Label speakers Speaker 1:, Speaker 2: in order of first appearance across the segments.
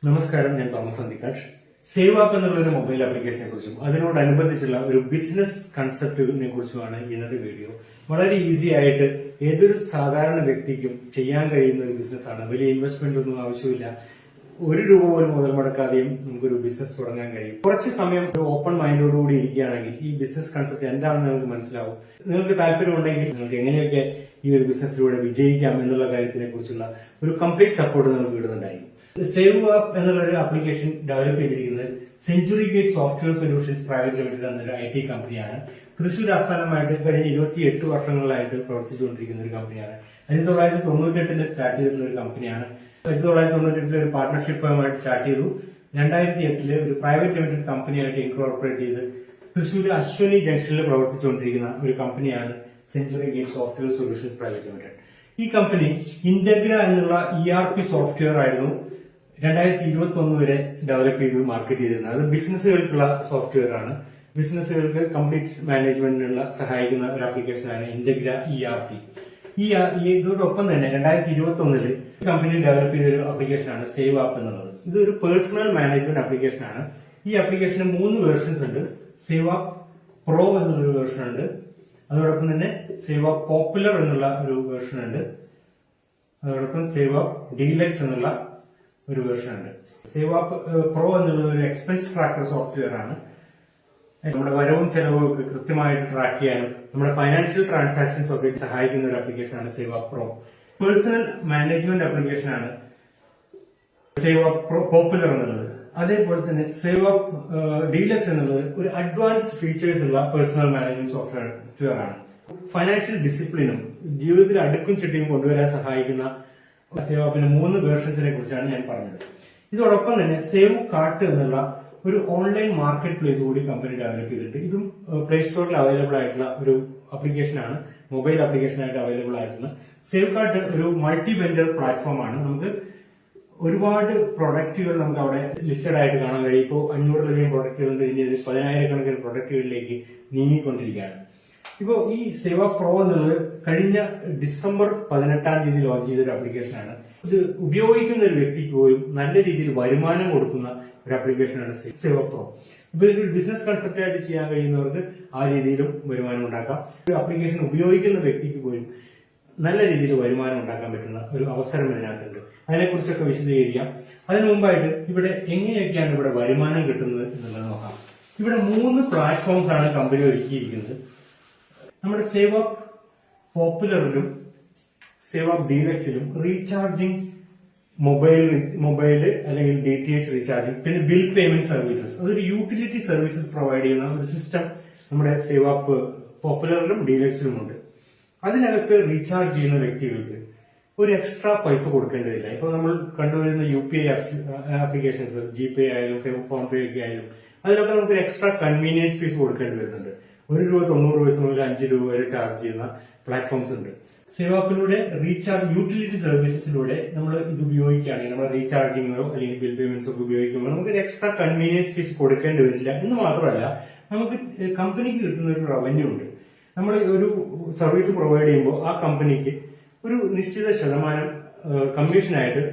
Speaker 1: നമസ്കാരം, ഞാൻ Thomas Anthikad. Save app എന്നുള്ള ഒരു മൊബൈൽ ആപ്ലിക്കേഷനെ കുറിച്ചും അതിനോടനുബന്ധിച്ചുള്ള ഒരു ബിസിനസ് കൺസെപ്റ്റിനെ കുറിച്ചുമാണ് ഇന്നത്തെ വീഡിയോ. വളരെ ഈസി ആയിട്ട് ഏതൊരു സാധാരണ വ്യക്തിക്കും ചെയ്യാൻ കഴിയുന്ന ഒരു ബിസിനസ്സാണ്. വലിയ ഇൻവെസ്റ്റ്മെന്റ് ഒന്നും ആവശ്യമില്ല. ₹1 പോലും മുതൽ മുടക്കാതെയും നമുക്കൊരു ബിസിനസ് തുടങ്ങാൻ കഴിയും. കുറച്ച് സമയം ഒരു ഓപ്പൺ മൈൻഡോടുകൂടി ഇരിക്കുകയാണെങ്കിൽ ഈ ബിസിനസ് കൺസെപ്റ്റ് എന്താണെന്ന് നിങ്ങൾക്ക് മനസ്സിലാവും. നിങ്ങൾക്ക് താല്പര്യമുണ്ടെങ്കിൽ നിങ്ങൾക്ക് എങ്ങനെയൊക്കെ ഈ ഒരു ബിസിനസ്സിലൂടെ വിജയിക്കാം എന്നുള്ള കാര്യത്തിനെ കുറിച്ചുള്ള ഒരു കംപ്ലീറ്റ് സപ്പോർട്ട് നിങ്ങൾക്ക് കിട്ടുന്നുണ്ടായിരിക്കും. സേവ് ആപ്പ് എന്നുള്ള ഒരു ആപ്ലിക്കേഷൻ ഡെവലപ്പ് ചെയ്തിരിക്കുന്നത് century gate software solutions private limited എന്നൊരു IT കമ്പനിയാണ്. തൃശൂർ ആസ്ഥാനമായിട്ട് കഴിഞ്ഞ 28 വർഷങ്ങളിലായിട്ട് പ്രവർത്തിച്ചുകൊണ്ടിരിക്കുന്ന ഒരു കമ്പനിയാണ്. 1998 സ്റ്റാർട്ട് ചെയ്തിട്ടുള്ള ഒരു കമ്പനിയാണ്. 1998 ഒരു പാർട്ണർഷിപ്പുമായിട്ട് സ്റ്റാർട്ട് ചെയ്തു. 2008 ഒരു പ്രൈവറ്റ് ലിമിറ്റഡ് കമ്പനിയായിട്ട് ഇൻകോർപ്പറേറ്റ് ചെയ്ത് തൃശൂർ അശ്വനി ജംഗ്ഷനിൽ പ്രവർത്തിച്ചുകൊണ്ടിരിക്കുന്ന ഒരു കമ്പനിയാണ് century gate software solutions private limited. ഈ കമ്പനി ഇന്റഗ്ര എന്നുള്ള ERP സോഫ്റ്റ്വെയർ ആയിരുന്നു 2021 വരെ ഡെവലപ്പ് ചെയ്ത് മാർക്കറ്റ് ചെയ്തിരുന്നത്. അത് ബിസിനസ്സുകൾക്കുള്ള സോഫ്റ്റ്വെയർ ആണ്. ബിസിനസ്സുകൾക്ക് കംപ്ലീറ്റ് മാനേജ്മെന്റിനുള്ള സഹായിക്കുന്ന ഒരു ആപ്ലിക്കേഷനാണ് ഇന്റഗ്ര ERP. ഇതോടൊപ്പം തന്നെ 2021 കമ്പനി ഡെവലപ്പ് ചെയ്തൊരു ആപ്ലിക്കേഷനാണ് സേവ് ആപ്പ് എന്നുള്ളത്. ഇതൊരു പേഴ്സണൽ മാനേജ്മെന്റ് ആപ്ലിക്കേഷനാണ്. ഈ ആപ്ലിക്കേഷന് 3 വേർഷൻസ് ഉണ്ട്. സേവ് ആപ്പ് പ്രോ എന്നുള്ളൊരു വേർഷൻ ഉണ്ട്. അതോടൊപ്പം തന്നെ സേവ് ആപ്പ് പോപ്പുലർ എന്നുള്ള ഒരു വേർഷൻ ഉണ്ട്. അതോടൊപ്പം സേവ് ആപ്പ് ഡീലക്സ് എന്നുള്ള ഒരു വേർഷൻ ഉണ്ട്. സേവ് ആപ്പ് പ്രോ എന്നുള്ളത് ഒരു എക്സ്പെൻസ് ട്രാക്കർ സോഫ്റ്റ്വെയർ ആണ്. നമ്മുടെ വരവും ചെലവും ഒക്കെ കൃത്യമായിട്ട് ട്രാക്ക് ചെയ്യാനും നമ്മുടെ ഫൈനാൻഷ്യൽ ട്രാൻസാക്ഷൻസ് ഒക്കെ സഹായിക്കുന്ന ഒരു ആപ്ലിക്കേഷനാണ് save app pro. Personnel management application ആണ് സേവ് ആപ്പ് പോപ്പുലർ എന്നുള്ളത്. അതേപോലെ തന്നെ സേവ് ആപ്പ് ഡീലക്സ് എന്നുള്ളത് ഒരു അഡ്വാൻസ്ഡ് ഫീച്ചേഴ്സ് ഉള്ള പേഴ്സണൽ മാനേജ്മെന്റ് സോഫ്റ്റ്വെയർ ആണ്. ഫൈനാൻഷ്യൽ ഡിസിപ്ലിനും ജീവിതത്തിൽ അടുക്കും ചിട്ടയും കൊണ്ടുവരാൻ സഹായിക്കുന്ന സേവ് ആപ്പിന്റെ 3 വേർഷൻസിനെ കുറിച്ചാണ് ഞാൻ പറഞ്ഞത്. ഇതോടൊപ്പം തന്നെ സേവ് കാർട്ട് എന്നുള്ള ഒരു ഓൺലൈൻ മാർക്കറ്റ് പ്ലേസ് കൂടി കമ്പനി ഡെവലപ്പ് ചെയ്തിട്ട് ഇതും പ്ലേ സ്റ്റോറിൽ അവൈലബിൾ ആയിട്ടുള്ള ഒരു ആപ്ലിക്കേഷനാണ്. മൊബൈൽ ആപ്ലിക്കേഷനായിട്ട് അവൈലബിൾ ആയിട്ടുള്ള സേവ് കാർട്ട് ഒരു മൾട്ടി വെൻഡർ പ്ലാറ്റ്ഫോം ആണ്. നമുക്ക് ഒരുപാട് പ്രൊഡക്റ്റുകൾ നമുക്ക് അവിടെ ലിസ്റ്റഡ് ആയിട്ട് കാണാൻ കഴിയും. ഇപ്പോൾ 500-ലധികം പ്രൊഡക്റ്റുകളുണ്ട്. ഇനി 10,000-കണക്കിന് പ്രൊഡക്റ്റുകളിലേക്ക് നീങ്ങിക്കൊണ്ടിരിക്കുകയാണ്. ഇപ്പോൾ ഈ സേവ പ്രോ എന്നുള്ളത് കഴിഞ്ഞ ഡിസംബർ 18 ലോഞ്ച് ചെയ്ത ഒരു ആപ്ലിക്കേഷനാണ്. ഇത് ഉപയോഗിക്കുന്ന ഒരു വ്യക്തിക്ക് പോലും നല്ല രീതിയിൽ വരുമാനം കൊടുക്കുന്ന ഒരു ആപ്ലിക്കേഷനാണ് സേവ പ്രോ. ഇപ്പൊ ഒരു ബിസിനസ് കൺസെപ്റ്റ് ആയിട്ട് ചെയ്യാൻ കഴിയുന്നവർക്ക് ആ രീതിയിലും വരുമാനം ഉണ്ടാക്കാം. ഒരു ആപ്ലിക്കേഷൻ ഉപയോഗിക്കുന്ന വ്യക്തിക്ക് പോലും നല്ല രീതിയിൽ വരുമാനം ഉണ്ടാക്കാൻ പറ്റുന്ന ഒരു അവസരം ഇതിനകത്തുണ്ട്. അതിനെക്കുറിച്ചൊക്കെ വിശദീകരിക്കാം. അതിനു മുമ്പായിട്ട് ഇവിടെ എങ്ങനെയൊക്കെയാണ് ഇവിടെ വരുമാനം കിട്ടുന്നത് എന്നുള്ളത് നോക്കാം. ഇവിടെ 3 പ്ലാറ്റ്ഫോംസ് ആണ് കമ്പനി ഒരുക്കിയിരിക്കുന്നത്. നമ്മുടെ സേവ് ആപ്പ് പോപ്പുലറിലും സേവ് ആപ്പ് ഡീലക്സിലും റീചാർജിങ് മൊബൈല് അല്ലെങ്കിൽ DTH റീചാർജിങ്, പിന്നെ ബിൽ പേയ്മെന്റ് സർവീസസ്, അതൊരു യൂട്ടിലിറ്റി സർവീസസ് പ്രൊവൈഡ് ചെയ്യുന്ന ഒരു സിസ്റ്റം നമ്മുടെ സേവ് ആപ്പ് പോപ്പുലറിലും ഡീലക്സിലും ഉണ്ട്. അതിനകത്ത് റീചാർജ് ചെയ്യുന്ന വ്യക്തികൾക്ക് ഒരു എക്സ്ട്രാ പൈസ കൊടുക്കേണ്ടതില്ല. ഇപ്പൊ നമ്മൾ കണ്ടുവരുന്ന UPI ആപ്ലിക്കേഷൻസ്, GPay ആയാലും ഫോൺപേ ഒക്കെ ആയാലും അതിലൊക്കെ നമുക്ക് ഒരു എക്സ്ട്രാ കൺവീനിയൻസ് ഫീസ് കൊടുക്കേണ്ടി വരുന്നുണ്ട്. ₹1.90 മുതൽ ₹5 വരെ ചാർജ് ചെയ്യുന്ന പ്ലാറ്റ്ഫോംസ് ഉണ്ട്. സേവ് ആപ്പിലൂടെ റീചാർജ് യൂട്ടിലിറ്റി സർവീസസിലൂടെ നമ്മൾ ഇത് ഉപയോഗിക്കുകയാണെങ്കിൽ നമ്മുടെ റീചാർജിങ്ങോ അല്ലെങ്കിൽ ബിൽ പേയ്മെന്റ്സ് ഒക്കെ ഉപയോഗിക്കുമ്പോൾ നമുക്ക് ഒരു എക്സ്ട്രാ കൺവീനിയൻസ് ഫീസ് കൊടുക്കേണ്ടി വരില്ല. എന്ന് മാത്രമല്ല, നമുക്ക് കമ്പനിക്ക് കിട്ടുന്ന ഒരു റവന്യൂ ഉണ്ട്. നമ്മൾ ഒരു സർവീസ് പ്രൊവൈഡ് ചെയ്യുമ്പോൾ ആ കമ്പനിക്ക് ഒരു നിശ്ചിത ശതമാനം കമ്മീഷനായിട്ട്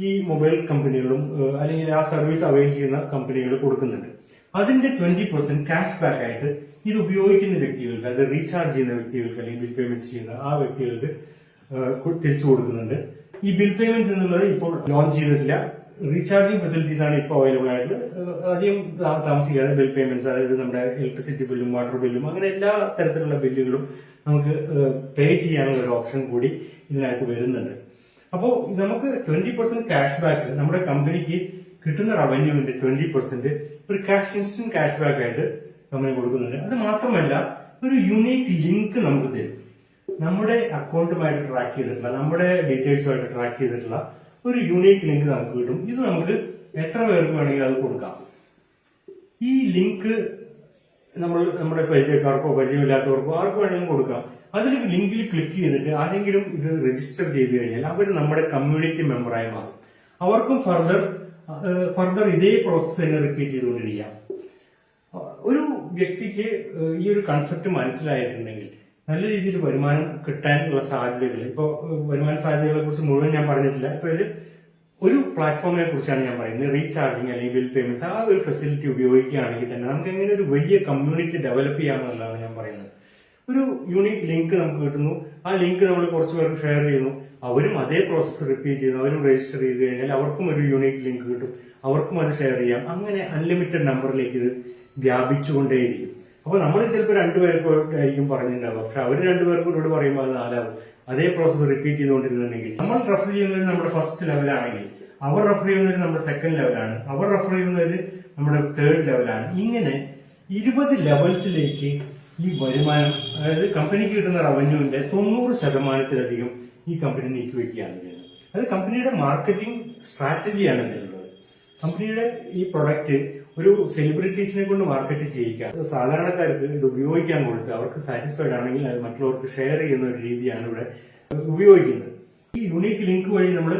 Speaker 1: ഈ മൊബൈൽ കമ്പനികളും അല്ലെങ്കിൽ ആ സർവീസ് അവൈൽ ചെയ്യുന്ന കമ്പനികൾ കൊടുക്കുന്നുണ്ട്. അതിന്റെ 20% ക്യാഷ് ബാക്ക് ആയിട്ട് ഇത് ഉപയോഗിക്കുന്ന വ്യക്തികൾക്ക്, അത് റീചാർജ് ചെയ്യുന്ന വ്യക്തികൾക്ക് അല്ലെങ്കിൽ ബിൽ പേയ്മെന്റ്സ് ചെയ്യുന്ന ആ വ്യക്തികൾക്ക് തിരിച്ചു കൊടുക്കുന്നുണ്ട്. ഈ ബിൽ പേയ്മെന്റ്സ് എന്നുള്ളത് ഇപ്പോൾ ലോഞ്ച് ചെയ്തിട്ടില്ല. റീചാർജിംഗ് ഫെസിലിറ്റീസ് ആണ് ഇപ്പോൾ അവൈലബിൾ ആയിട്ട്. അധികം താമസിക്കാതെ ബിൽ പേയ്മെന്റ്സ്, അതായത് നമ്മുടെ ഇലക്ട്രിസിറ്റി ബില്ലും വാട്ടർ ബില്ലും അങ്ങനെ എല്ലാ തരത്തിലുള്ള ബില്ലുകളും നമുക്ക് പേ ചെയ്യാനുള്ള ഒരു ഓപ്ഷൻ കൂടി ഇതിനകത്ത് വരുന്നുണ്ട്. അപ്പോൾ നമുക്ക് 20% ക്യാഷ് ബാക്ക് നമ്മുടെ കമ്പനിക്ക് കിട്ടുന്ന റവന്യൂവിന്റെ 20% ഒരു ഇൻസ്റ്റന്റ് ക്യാഷ് ബാക്ക് ആയിട്ട് കമ്പനി കൊടുക്കുന്നുണ്ട്. അത് മാത്രമല്ല, ഒരു യുണീക്ക് ലിങ്ക് നമുക്ക് തരും. നമ്മുടെ അക്കൗണ്ടുമായിട്ട് ട്രാക്ക് ചെയ്തിട്ടുള്ള, നമ്മുടെ ഡീറ്റെയിൽസുമായിട്ട് ട്രാക്ക് ചെയ്തിട്ടുള്ള ഒരു യുണീക്ക് ലിങ്ക് നമുക്ക് കിട്ടും. ഇത് നമുക്ക് എത്ര പേർക്ക് വേണമെങ്കിലും അത് കൊടുക്കാം. ഈ ലിങ്ക് നമ്മുടെ പരിചയക്കാർക്കോ പരിചയമില്ലാത്തവർക്കോ ആർക്ക് വേണമെങ്കിലും കൊടുക്കാം. അതിൽ ലിങ്കിൽ ക്ലിക്ക് ചെയ്തിട്ട് ആരെങ്കിലും ഇത് രജിസ്റ്റർ ചെയ്ത് കഴിഞ്ഞാൽ അവർ നമ്മുടെ കമ്മ്യൂണിറ്റി മെമ്പറായി മാറും. അവർക്കും ഫർദർ ഇതേ പ്രോസസ് തന്നെ റിപ്പീറ്റ് ചെയ്തുകൊണ്ടിരിക്കാം. ഒരു വ്യക്തിക്ക് ഈ ഒരു കൺസെപ്റ്റ് മനസ്സിലായിട്ടുണ്ടെങ്കിൽ നല്ല രീതിയിൽ വരുമാനം കിട്ടാനുള്ള സാധ്യതകൾ, ഇപ്പൊ വരുമാന സാധ്യതകളെ കുറിച്ച് മുഴുവൻ ഞാൻ പറഞ്ഞിട്ടില്ല. ഇപ്പൊ ഇതിൽ ഒരു പ്ലാറ്റ്ഫോമിനെ കുറിച്ചാണ് ഞാൻ പറയുന്നത്. റീചാർജിങ് അല്ലെങ്കിൽ ബിൽ പേയ്മെന്റ്സ് ആ ഒരു ഫെസിലിറ്റി ഉപയോഗിക്കുകയാണെങ്കിൽ തന്നെ നമുക്ക് എങ്ങനെ ഒരു വലിയ കമ്മ്യൂണിറ്റി ഡെവലപ്പ് ചെയ്യാമെന്നുള്ളതാണ് ഞാൻ പറയുന്നത്. ഒരു യൂണിക് ലിങ്ക് നമുക്ക് കിട്ടുന്നു, ആ ലിങ്ക് നമ്മൾ കുറച്ച് പേർക്ക് ഷെയർ ചെയ്യുന്നു, അവരും അതേ പ്രോസസ്സ് റിപ്പീറ്റ് ചെയ്യുന്നു, അവരും രജിസ്റ്റർ ചെയ്ത് കഴിഞ്ഞാൽ അവർക്കും ഒരു യൂണിക് ലിങ്ക് കിട്ടും, അവർക്കും അത് ഷെയർ ചെയ്യാം. അങ്ങനെ അൺലിമിറ്റഡ് നമ്പറിലേക്ക് ഇത് വ്യാപിച്ചുകൊണ്ടേയിരിക്കും. അപ്പൊ നമ്മൾ ചിലപ്പോൾ രണ്ടുപേർക്കായിരിക്കും പറഞ്ഞിട്ടുണ്ടാവും, പക്ഷെ അവർ രണ്ടുപേർക്കൂടെ പറയുമ്പോൾ അത് നാലാവും. അതേ പ്രോസസ്സ് റിപ്പീറ്റ് ചെയ്തുകൊണ്ടിരുന്നുണ്ടെങ്കിൽ നമ്മൾ റെഫർ ചെയ്യുന്നത് നമ്മുടെ ഫസ്റ്റ് ലെവലാണെങ്കിൽ അവർ റെഫർ ചെയ്യുന്നത് നമ്മുടെ സെക്കൻഡ് ലെവലാണ്, അവർ റെഫർ ചെയ്യുന്നത് നമ്മുടെ തേർഡ് ലെവലാണ്. ഇങ്ങനെ 20 ലെവൽസിലേക്ക് ഈ വരുമാനം, അതായത് കമ്പനിക്ക് കിട്ടുന്ന റവന്യൂവിന്റെ 90% ഈ കമ്പനി നീക്കിവെക്കുകയാണ് ചെയ്യുന്നത്. അത് കമ്പനിയുടെ മാർക്കറ്റിംഗ് സ്ട്രാറ്റജിയാണ് ഇതിലുള്ളത്. കമ്പനിയുടെ ഈ പ്രൊഡക്റ്റ് ഒരു സെലിബ്രിറ്റീസിനെ കൊണ്ട് മാർക്കറ്റ് ചെയ്യിക്കുക, സാധാരണക്കാർക്ക് ഇത് ഉപയോഗിക്കാൻ കൊടുത്ത് അവർക്ക് സാറ്റിസ്ഫൈഡ് ആണെങ്കിൽ അത് മറ്റുള്ളവർക്ക് ഷെയർ ചെയ്യുന്ന ഒരു രീതിയാണ് ഇവിടെ ഉപയോഗിക്കുന്നത്. ഈ യൂണീക്ക് ലിങ്ക് വഴി നമ്മൾ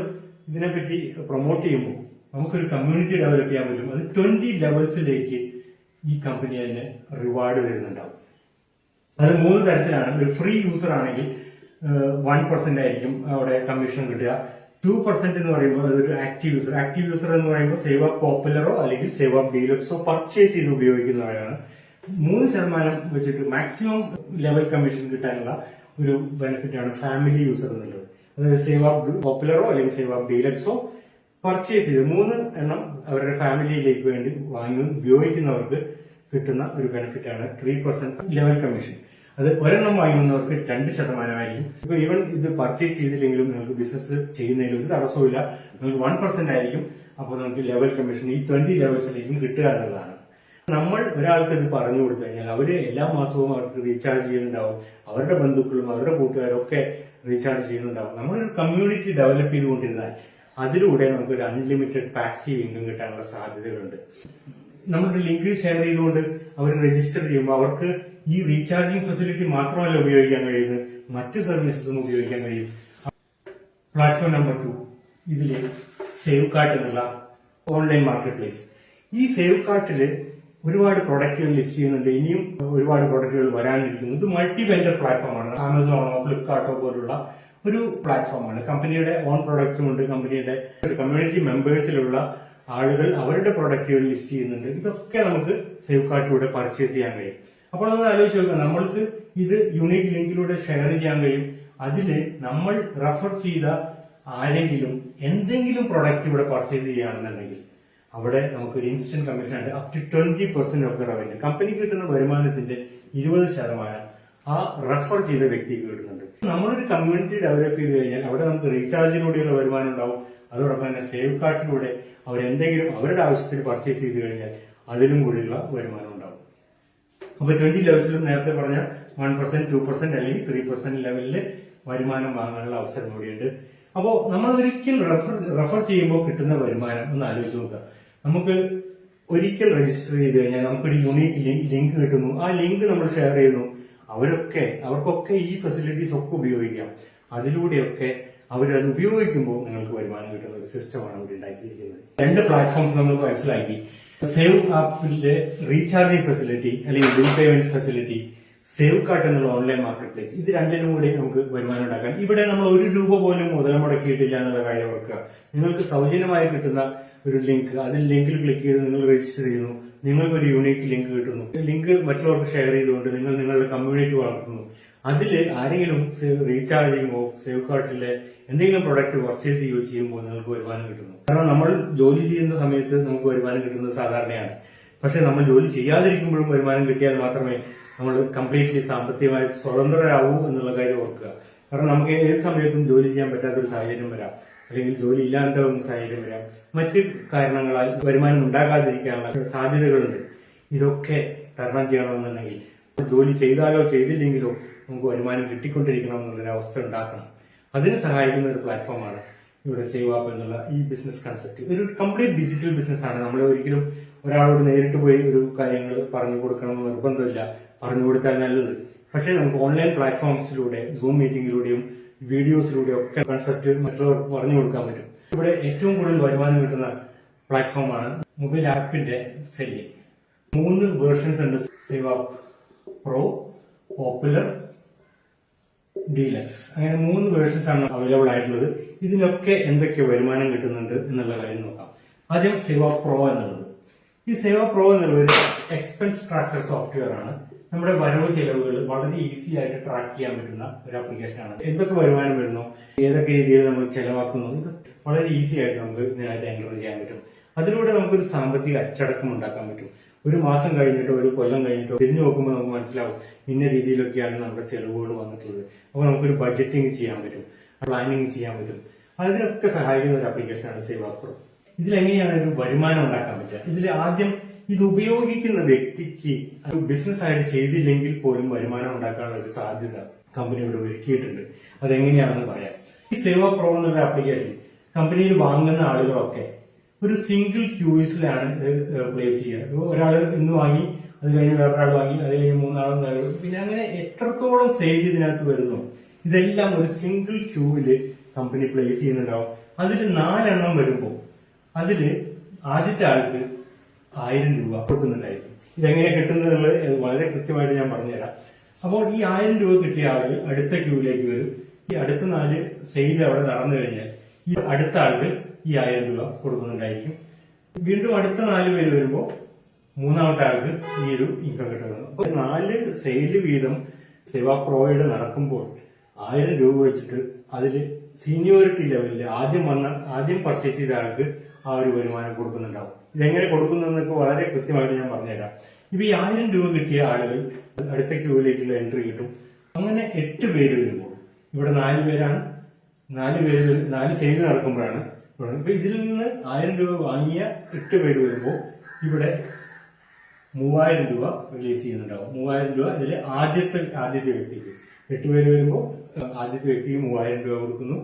Speaker 1: ഇതിനെപ്പറ്റി പ്രൊമോട്ട് ചെയ്യുമ്പോൾ നമുക്കൊരു കമ്മ്യൂണിറ്റി ഡെവലപ്പ് ചെയ്യാൻ പറ്റും. അത് 20 ലെവൽസിലേക്ക് ഈ കമ്പനി അതിന് റിവാർഡ് തരുന്നുണ്ടാവും. അത് 3 തരത്തിലാണ്. ഒരു ഫ്രീ യൂസർ ആണെങ്കിൽ 1% ആയിരിക്കും അവിടെ കമ്മീഷൻ കിട്ടുക. 2% എന്ന് പറയുമ്പോൾ അതൊരു ആക്റ്റീവ് യൂസർ. ആക്റ്റീവ് യൂസർ എന്ന് പറയുമ്പോൾ സേവ് ആപ്പ് പോപ്പുലറോ അല്ലെങ്കിൽ സേവ് ആപ്പ് ഡീലക്സോ പർച്ചേസ് ചെയ്ത് ഉപയോഗിക്കുന്നവരാണ്. 3% വെച്ചിട്ട് മാക്സിമം ലെവൽ കമ്മീഷൻ കിട്ടാനുള്ള ഒരു ബെനിഫിറ്റ് ആണ് ഫാമിലി യൂസർ എന്നുള്ളത്. അതായത് സേവ് ആപ്പ് പോപ്പുലറോ അല്ലെങ്കിൽ സേവ് ആപ്പ് ഡീലക്സോ പർച്ചേസ് ചെയ്ത് 3 എണ്ണം അവരുടെ ഫാമിലിയിലേക്ക് വേണ്ടി വാങ്ങി ഉപയോഗിക്കുന്നവർക്ക് കിട്ടുന്ന ഒരു ബെനിഫിറ്റ് ആണ് 3% ലെവൽ കമ്മീഷൻ. അത് ഒരെണ്ണം വാങ്ങുന്നവർക്ക് 2% ഇപ്പൊ ഈവൻ ഇത് പർച്ചേസ് ചെയ്തില്ലെങ്കിലും നിങ്ങൾക്ക് ബിസിനസ് ചെയ്യുന്നതിലും ഒരു തടസ്സമില്ല, നിങ്ങൾക്ക് 1% ആയിരിക്കും. അപ്പോൾ നമുക്ക് ലെവൽ കമ്മീഷൻ ഈ 20 ലെവൽസിലേക്കും കിട്ടുക എന്നുള്ളതാണ്. നമ്മൾ ഒരാൾക്ക് ഇത് പറഞ്ഞു കൊടുത്തു കഴിഞ്ഞാൽ അവര് എല്ലാ മാസവും അവർക്ക് റീചാർജ് ചെയ്യുന്നുണ്ടാവും, അവരുടെ ബന്ധുക്കളും അവരുടെ കൂട്ടുകാരും ഒക്കെ റീചാർജ് ചെയ്യുന്നുണ്ടാവും. നമ്മളൊരു കമ്മ്യൂണിറ്റി ഡെവലപ്പ് ചെയ്തുകൊണ്ടിരുന്നാൽ അതിലൂടെ നമുക്കൊരു അൺലിമിറ്റഡ് പാസീവ് ഇൻകം കിട്ടാനുള്ള സാധ്യതകളുണ്ട്. നമ്മുടെ ലിങ്ക് ഷെയർ ചെയ്തുകൊണ്ട് അവർ രജിസ്റ്റർ ചെയ്യുമ്പോൾ അവർക്ക് ഈ റീചാർജിംഗ് ഫെസിലിറ്റി മാത്രമല്ല ഉപയോഗിക്കാൻ കഴിയുന്നത്, മറ്റ് സർവീസസും ഉപയോഗിക്കാൻ കഴിയും. പ്ലാറ്റ്ഫോം നമ്പർ 2 ഇതില് സേവ് കാർട്ട് എന്നുള്ള ഓൺലൈൻ മാർക്കറ്റ് പ്ലേസ്. ഈ സേവ് കാർട്ടില് ഒരുപാട് പ്രൊഡക്റ്റുകൾ ലിസ്റ്റ് ചെയ്യുന്നുണ്ട്, ഇനിയും ഒരുപാട് പ്രൊഡക്റ്റുകൾ വരാനിരിക്കുന്നു. ഇത് മൾട്ടി വെൻഡർ പ്ലാറ്റ്ഫോമാണ്. ആമസോണോ ഫ്ലിപ്കാർട്ടോ പോലുള്ള ഒരു പ്ലാറ്റ്ഫോമാണ്. കമ്പനിയുടെ ഓൺ പ്രൊഡക്റ്റും ഉണ്ട്, കമ്പനിയുടെ കമ്മ്യൂണിറ്റി മെമ്പേഴ്സിലുള്ള ആളുകൾ അവരുടെ പ്രൊഡക്റ്റുകൾ ലിസ്റ്റ് ചെയ്യുന്നുണ്ട്. ഇതൊക്കെ നമുക്ക് സേവ് കാർട്ടിലൂടെ പർച്ചേസ് ചെയ്യാൻ കഴിയും. അപ്പോൾ നമ്മൾ ആലോചിച്ച് നോക്കുക, നമ്മൾക്ക് ഇത് യൂണിക് ലിങ്കിലൂടെ ഷെയർ ചെയ്യാൻ കഴിയും. അതില് നമ്മൾ റെഫർ ചെയ്ത ആരെങ്കിലും എന്തെങ്കിലും പ്രൊഡക്റ്റ് ഇവിടെ പർച്ചേസ് ചെയ്യുകയാണെന്നുണ്ടെങ്കിൽ അവിടെ നമുക്കൊരു ഇൻസ്റ്റന്റ് കമ്മീഷൻ ഉണ്ട്. Up to 20% of the revenue. കമ്പനിക്ക് കിട്ടുന്ന വരുമാനത്തിന്റെ 20% ആ റെഫർ ചെയ്ത വ്യക്തിക്ക് കിട്ടുന്നുണ്ട്. നമ്മളൊരു കമ്മ്യൂണിറ്റി ഡെവലപ്പ് ചെയ്ത് കഴിഞ്ഞാൽ അവിടെ നമുക്ക് റീചാർജിലൂടെയുള്ള വരുമാനം ഉണ്ടാവും. അതോടൊപ്പം തന്നെ സേവ് കാർട്ടിലൂടെ അവരെന്തെങ്കിലും അവരുടെ ആവശ്യത്തിന് പർച്ചേസ് ചെയ്ത് കഴിഞ്ഞാൽ അതിലും കൂടിയുള്ള വരുമാനം ഉണ്ടാവും. അപ്പൊ 20 ലെവൽസിലും നേരത്തെ പറഞ്ഞ 1%, 2% അല്ലെങ്കിൽ 3% ലെവലില് വരുമാനം വാങ്ങാനുള്ള അവസരം കൂടിയുണ്ട്. അപ്പോ നമ്മൾ ഒരിക്കൽ റെഫർ ചെയ്യുമ്പോൾ കിട്ടുന്ന വരുമാനം ഒന്ന് ആലോചിച്ച് നോക്കുക. നമുക്ക് ഒരിക്കൽ രജിസ്റ്റർ ചെയ്ത് കഴിഞ്ഞാൽ നമുക്കൊരു യൂണീക് ലിങ്ക് കിട്ടുന്നു, ആ ലിങ്ക് നമ്മൾ ഷെയർ ചെയ്യുന്നു, അവർക്കൊക്കെ ഈ ഫെസിലിറ്റീസ് ഒക്കെ ഉപയോഗിക്കാം. അതിലൂടെയൊക്കെ അവരത് ഉപയോഗിക്കുമ്പോൾ നിങ്ങൾക്ക് വരുമാനം കിട്ടുന്ന ഒരു സിസ്റ്റമാണ് അവർ ഉണ്ടാക്കിയിരിക്കുന്നത്. 2 പ്ലാറ്റ്ഫോംസ് നമ്മൾ മനസ്സിലാക്കി. സേവ് ആപ്പിന്റെ റീചാർജിംഗ് ഫെസിലിറ്റി അല്ലെങ്കിൽ bill payment facility, save cart എന്നുള്ള ഓൺലൈൻ മാർക്കറ്റ് പ്ലേസ്. ഇത് രണ്ടിനും കൂടി നമുക്ക് വരുമാനം ഉണ്ടാക്കാൻ. ഇവിടെ നമ്മൾ 1 രൂപ പോലും മുതൽ മുടക്കിയിട്ടില്ല എന്നുള്ള കാര്യം ഓർക്കുക. നിങ്ങൾക്ക് സൗജന്യമായി കിട്ടുന്ന ഒരു ലിങ്ക്, അതിൽ ലിങ്കിൽ ക്ലിക്ക് ചെയ്ത് നിങ്ങൾ രജിസ്റ്റർ ചെയ്യുന്നു, നിങ്ങൾക്ക് ഒരു യൂണീക്ക് ലിങ്ക് കിട്ടുന്നു. ലിങ്ക് മറ്റുള്ളവർക്ക് ഷെയർ ചെയ്തുകൊണ്ട് നിങ്ങൾ നിങ്ങളുടെ കമ്മ്യൂണിറ്റി വളർത്തുന്നു. അതിൽ ആരെങ്കിലും റീചാർജിങ്ങോ സേവ് കാർട്ടിലെ എന്തെങ്കിലും പ്രൊഡക്റ്റ് പർച്ചേസ് ചെയ്യുകയോ ചെയ്യുമ്പോൾ നിങ്ങൾക്ക് വരുമാനം കിട്ടുന്നു. കാരണം നമ്മൾ ജോലി ചെയ്യുന്ന സമയത്ത് നമുക്ക് വരുമാനം കിട്ടുന്നത് സാധാരണയാണ്. പക്ഷെ നമ്മൾ ജോലി ചെയ്യാതിരിക്കുമ്പോഴും വരുമാനം കിട്ടിയാൽ മാത്രമേ നമ്മൾ കംപ്ലീറ്റ്ലി സാമ്പത്തികമായി സ്വതന്ത്രരാകൂ എന്നുള്ള കാര്യം ഓർക്കുക. കാരണം നമുക്ക് ഏത് സമയത്തും ജോലി ചെയ്യാൻ പറ്റാത്തൊരു സാഹചര്യം വരാം, അല്ലെങ്കിൽ ജോലി ഇല്ലാണ്ടാവുന്ന സാഹചര്യം വരാം, മറ്റ് കാരണങ്ങളാൽ വരുമാനം ഉണ്ടാകാതിരിക്കാനുള്ള സാധ്യതകളുണ്ട്. ഇതൊക്കെ തരണം ചെയ്യണമെന്നുണ്ടെങ്കിൽ ജോലി ചെയ്താലോ ചെയ്തില്ലെങ്കിലോ നമുക്ക് വരുമാനം കിട്ടിക്കൊണ്ടിരിക്കണം എന്നുള്ളൊരു അവസ്ഥ ഉണ്ടാക്കണം. അതിന് സഹായിക്കുന്ന ഒരു പ്ലാറ്റ്ഫോമാണ് ഇവിടെ സേവ് ആപ്പ് എന്നുള്ള ഈ ബിസിനസ് കൺസെപ്റ്റ്. ഒരു കംപ്ലീറ്റ് ഡിജിറ്റൽ ബിസിനസ് ആണ്. നമ്മൾ ഒരിക്കലും ഒരാളോട് നേരിട്ട് പോയി ഒരു കാര്യങ്ങൾ പറഞ്ഞു കൊടുക്കണമെന്ന് നിർബന്ധമില്ല, പറഞ്ഞു കൊടുത്താൽ നല്ലത്. പക്ഷേ നമുക്ക് ഓൺലൈൻ പ്ലാറ്റ്ഫോംസിലൂടെ സൂം മീറ്റിംഗിലൂടെയും വീഡിയോസിലൂടെയും ഒക്കെ കൺസെപ്റ്റ് മറ്റുള്ളവർക്ക് പറഞ്ഞു കൊടുക്കാൻ പറ്റും. ഇവിടെ ഏറ്റവും കൂടുതൽ വരുമാനം കിട്ടുന്ന പ്ലാറ്റ്ഫോമാണ് മൊബൈൽ ആപ്പിന്റെ സെല്ലിംഗ്. 3 വേർഷൻസ് ഉണ്ട്. Save app pro, popular, deluxe, അങ്ങനെ 3 വേർഷൻസ് ആണ് അവൈലബിൾ ആയിട്ടുള്ളത്. ഇതിലൊക്കെ എന്തൊക്കെ വരുമാനം കിട്ടുന്നുണ്ട് എന്നുള്ള കാര്യം നോക്കാം. ആദ്യം സേവ പ്രോ എന്നുള്ളത്. ഈ സേവ പ്രോ എന്നുള്ളത് ഒരു എക്സ്പെൻസ് ട്രാക്കർ സോഫ്റ്റ്വെയർ ആണ്. നമ്മുടെ വരവ് ചെലവുകൾ വളരെ ഈസി ആയിട്ട് ട്രാക്ക് ചെയ്യാൻ പറ്റുന്ന ഒരു ആപ്ലിക്കേഷൻ ആണ്. എന്തൊക്കെ വരുമാനം വരുന്നു, ഏതൊക്കെ രീതിയിൽ നമ്മൾ ചെലവാക്കുന്നു, ഇത് വളരെ ഈസി ആയിട്ട് നമുക്ക് ഇതിനായിട്ട് എൻറോൾ ചെയ്യാൻ പറ്റും. അതിലൂടെ നമുക്കൊരു സാമ്പത്തിക അച്ചടക്കം ഉണ്ടാക്കാൻ പറ്റും. ഒരു മാസം കഴിഞ്ഞിട്ടോ ഒരു കൊല്ലം കഴിഞ്ഞിട്ടോ തിരിഞ്ഞു നോക്കുമ്പോൾ നമുക്ക് മനസ്സിലാവും ഇന്ന രീതിയിലൊക്കെയാണ് നമ്മുടെ ചെലവുകൾ വന്നിട്ടുള്ളത്. അപ്പോൾ നമുക്കൊരു ബഡ്ജറ്റിംഗ് ചെയ്യാൻ പറ്റും, പ്ലാനിങ് ചെയ്യാൻ പറ്റും. അതിനൊക്കെ സഹായിക്കുന്ന ഒരു ആപ്ലിക്കേഷനാണ് സേവ പ്രോ. ഇതിലെങ്ങനെയാണ് ഒരു വരുമാനം ഉണ്ടാക്കാൻ പറ്റുക? ഇതിൽ ആദ്യം ഇത് ഉപയോഗിക്കുന്ന വ്യക്തിക്ക് ഒരു ബിസിനസ് ആയിട്ട് ചെയ്തില്ലെങ്കിൽ പോലും വരുമാനം ഉണ്ടാക്കാനുള്ള ഒരു സാധ്യത കമ്പനി ഇവിടെ ഒരുക്കിയിട്ടുണ്ട്. അതെങ്ങനെയാണെന്ന് പറയാം. ഈ സേവ പ്രോ എന്നുള്ള ആപ്ലിക്കേഷൻ കമ്പനിയിൽ വാങ്ങുന്ന ആളുകളൊക്കെ ഒരു സിംഗിൾ ക്യൂസിലാണ് ഇത് പ്ലേസ് ചെയ്യുക. ഒരാൾ ഇന്ന് വാങ്ങി, അത് കഴിഞ്ഞ് വേറൊരാൾ വാങ്ങി, അത് കഴിഞ്ഞ് 3 ആൾ, പിന്നെ അങ്ങനെ എത്രത്തോളം സെയിൽ ഇതിനകത്ത് വരുന്നു ഇതെല്ലാം ഒരു സിംഗിൾ ക്യൂവില് കമ്പനി പ്ലേസ് ചെയ്യുന്നുണ്ടാവും. അതിൽ 4 എണ്ണം വരുമ്പോൾ അതില് ആദ്യത്തെ ആൾക്ക് 1000 രൂപ കൊടുക്കുന്നുണ്ടായിരിക്കും. ഇതെങ്ങനെ കിട്ടുന്നത് വളരെ കൃത്യമായിട്ട് ഞാൻ പറഞ്ഞുതരാം. അപ്പോൾ ഈ 1000 രൂപ കിട്ടിയ ആള് അടുത്ത ക്യൂവിലേക്ക് വരും. ഈ അടുത്ത 4 സെയിൽ അവിടെ നടന്നു കഴിഞ്ഞാൽ ഈ അടുത്ത ആൾക്ക് ഈ 1000 രൂപ കൊടുക്കുന്നുണ്ടായിരിക്കും. വീണ്ടും അടുത്ത 4 പേര് വരുമ്പോൾ മൂന്നാമത്തെ ആൾക്ക് ഈ ഒരു ഇൻകം കിട്ടുന്നത്. അപ്പൊ 4 സെയിൽ വീതം സേവ പ്രോയുടെ നടക്കുമ്പോൾ 1000 രൂപ വെച്ചിട്ട് അതില് സീനിയോറിറ്റി ലെവലിൽ ആദ്യം പർച്ചേസ് ചെയ്ത ആൾക്ക് ആ ഒരു വരുമാനം കൊടുക്കുന്നുണ്ടാവും. ഇതെങ്ങനെ കൊടുക്കുന്നതെന്നൊക്കെ വളരെ കൃത്യമായിട്ട് ഞാൻ പറഞ്ഞുതരാം. ഇപ്പൊ ഈ 1000 രൂപ കിട്ടിയ ആളുകൾ അടുത്ത ക്യൂവിലേക്കുള്ള എൻട്രി കിട്ടും. അങ്ങനെ 8 പേര് വരുമ്പോൾ ഇവിടെ 4 പേരാണ്. 4 സെയിൽ നടക്കുമ്പോഴാണ് ഇപ്പൊ ഇതിൽ നിന്ന് 1000 രൂപ വാങ്ങിയ 8 പേര് വരുമ്പോൾ ഇവിടെ 3000 രൂപ റിലീസ് ചെയ്യുന്നുണ്ടാവും. 3000 രൂപ ഇതിൽ ആദ്യത്തെ വ്യക്തിക്ക് 8 പേര് വരുമ്പോൾ ആദ്യത്തെ വ്യക്തിക്ക് 3000 രൂപ കൊടുക്കുന്നു.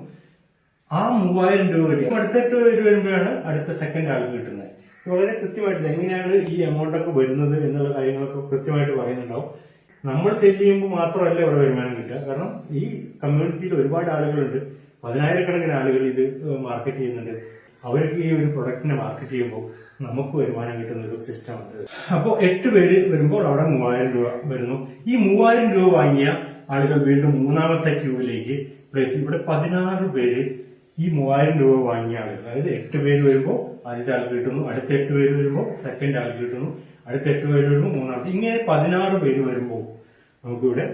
Speaker 1: ആ 3000 രൂപ കിട്ടി അടുത്ത 8 പേര് വരുമ്പോഴാണ് അടുത്ത സെക്കൻഡ് ആൾക്ക് കിട്ടുന്നത്. വളരെ കൃത്യമായിട്ട് എങ്ങനെയാണ് ഈ എമൗണ്ട് ഒക്കെ വരുന്നത് എന്നുള്ള കാര്യങ്ങളൊക്കെ കൃത്യമായിട്ട് പറയുന്നുണ്ടാവും. നമ്മൾ സെയിൽ ചെയ്യുമ്പോൾ മാത്രമല്ല ഇവിടെ വരുമാനം കിട്ടുക. കാരണം ഈ കമ്മ്യൂണിറ്റിയിൽ ഒരുപാട് ആളുകളുണ്ട്, 10,000-കണക്കിന് ആളുകൾ ഇത് മാർക്കറ്റ് ചെയ്യുന്നുണ്ട്. അവർക്ക് ഈ ഒരു പ്രൊഡക്റ്റിനെ മാർക്കറ്റ് ചെയ്യുമ്പോൾ നമുക്ക് വരുമാനം കിട്ടുന്ന ഒരു സിസ്റ്റം ഉണ്ട്. അപ്പോൾ 8 പേര് വരുമ്പോൾ അവിടെ 3000 രൂപ വരുന്നു. ഈ 3000 രൂപ വാങ്ങിയ ആളുകൾ വീണ്ടും മൂന്നാമത്തെ ക്യൂവിലേക്ക് പ്ലേസ്. ഇവിടെ 16 പേര് ഈ 3000 രൂപ വാങ്ങിയ ആളുകൾ, അതായത് 8 പേര് വരുമ്പോൾ ആദ്യത്തെ ആൾക്ക് കിട്ടുന്നു, അടുത്ത 8 പേര് വരുമ്പോൾ സെക്കൻഡ് ആൾക്ക് കിട്ടുന്നു, അടുത്ത 8 പേര് വരുമ്പോൾ മൂന്നാമത്തെ, ഇങ്ങനെ 16 പേര് വരുമ്പോൾ നമുക്കിവിടെ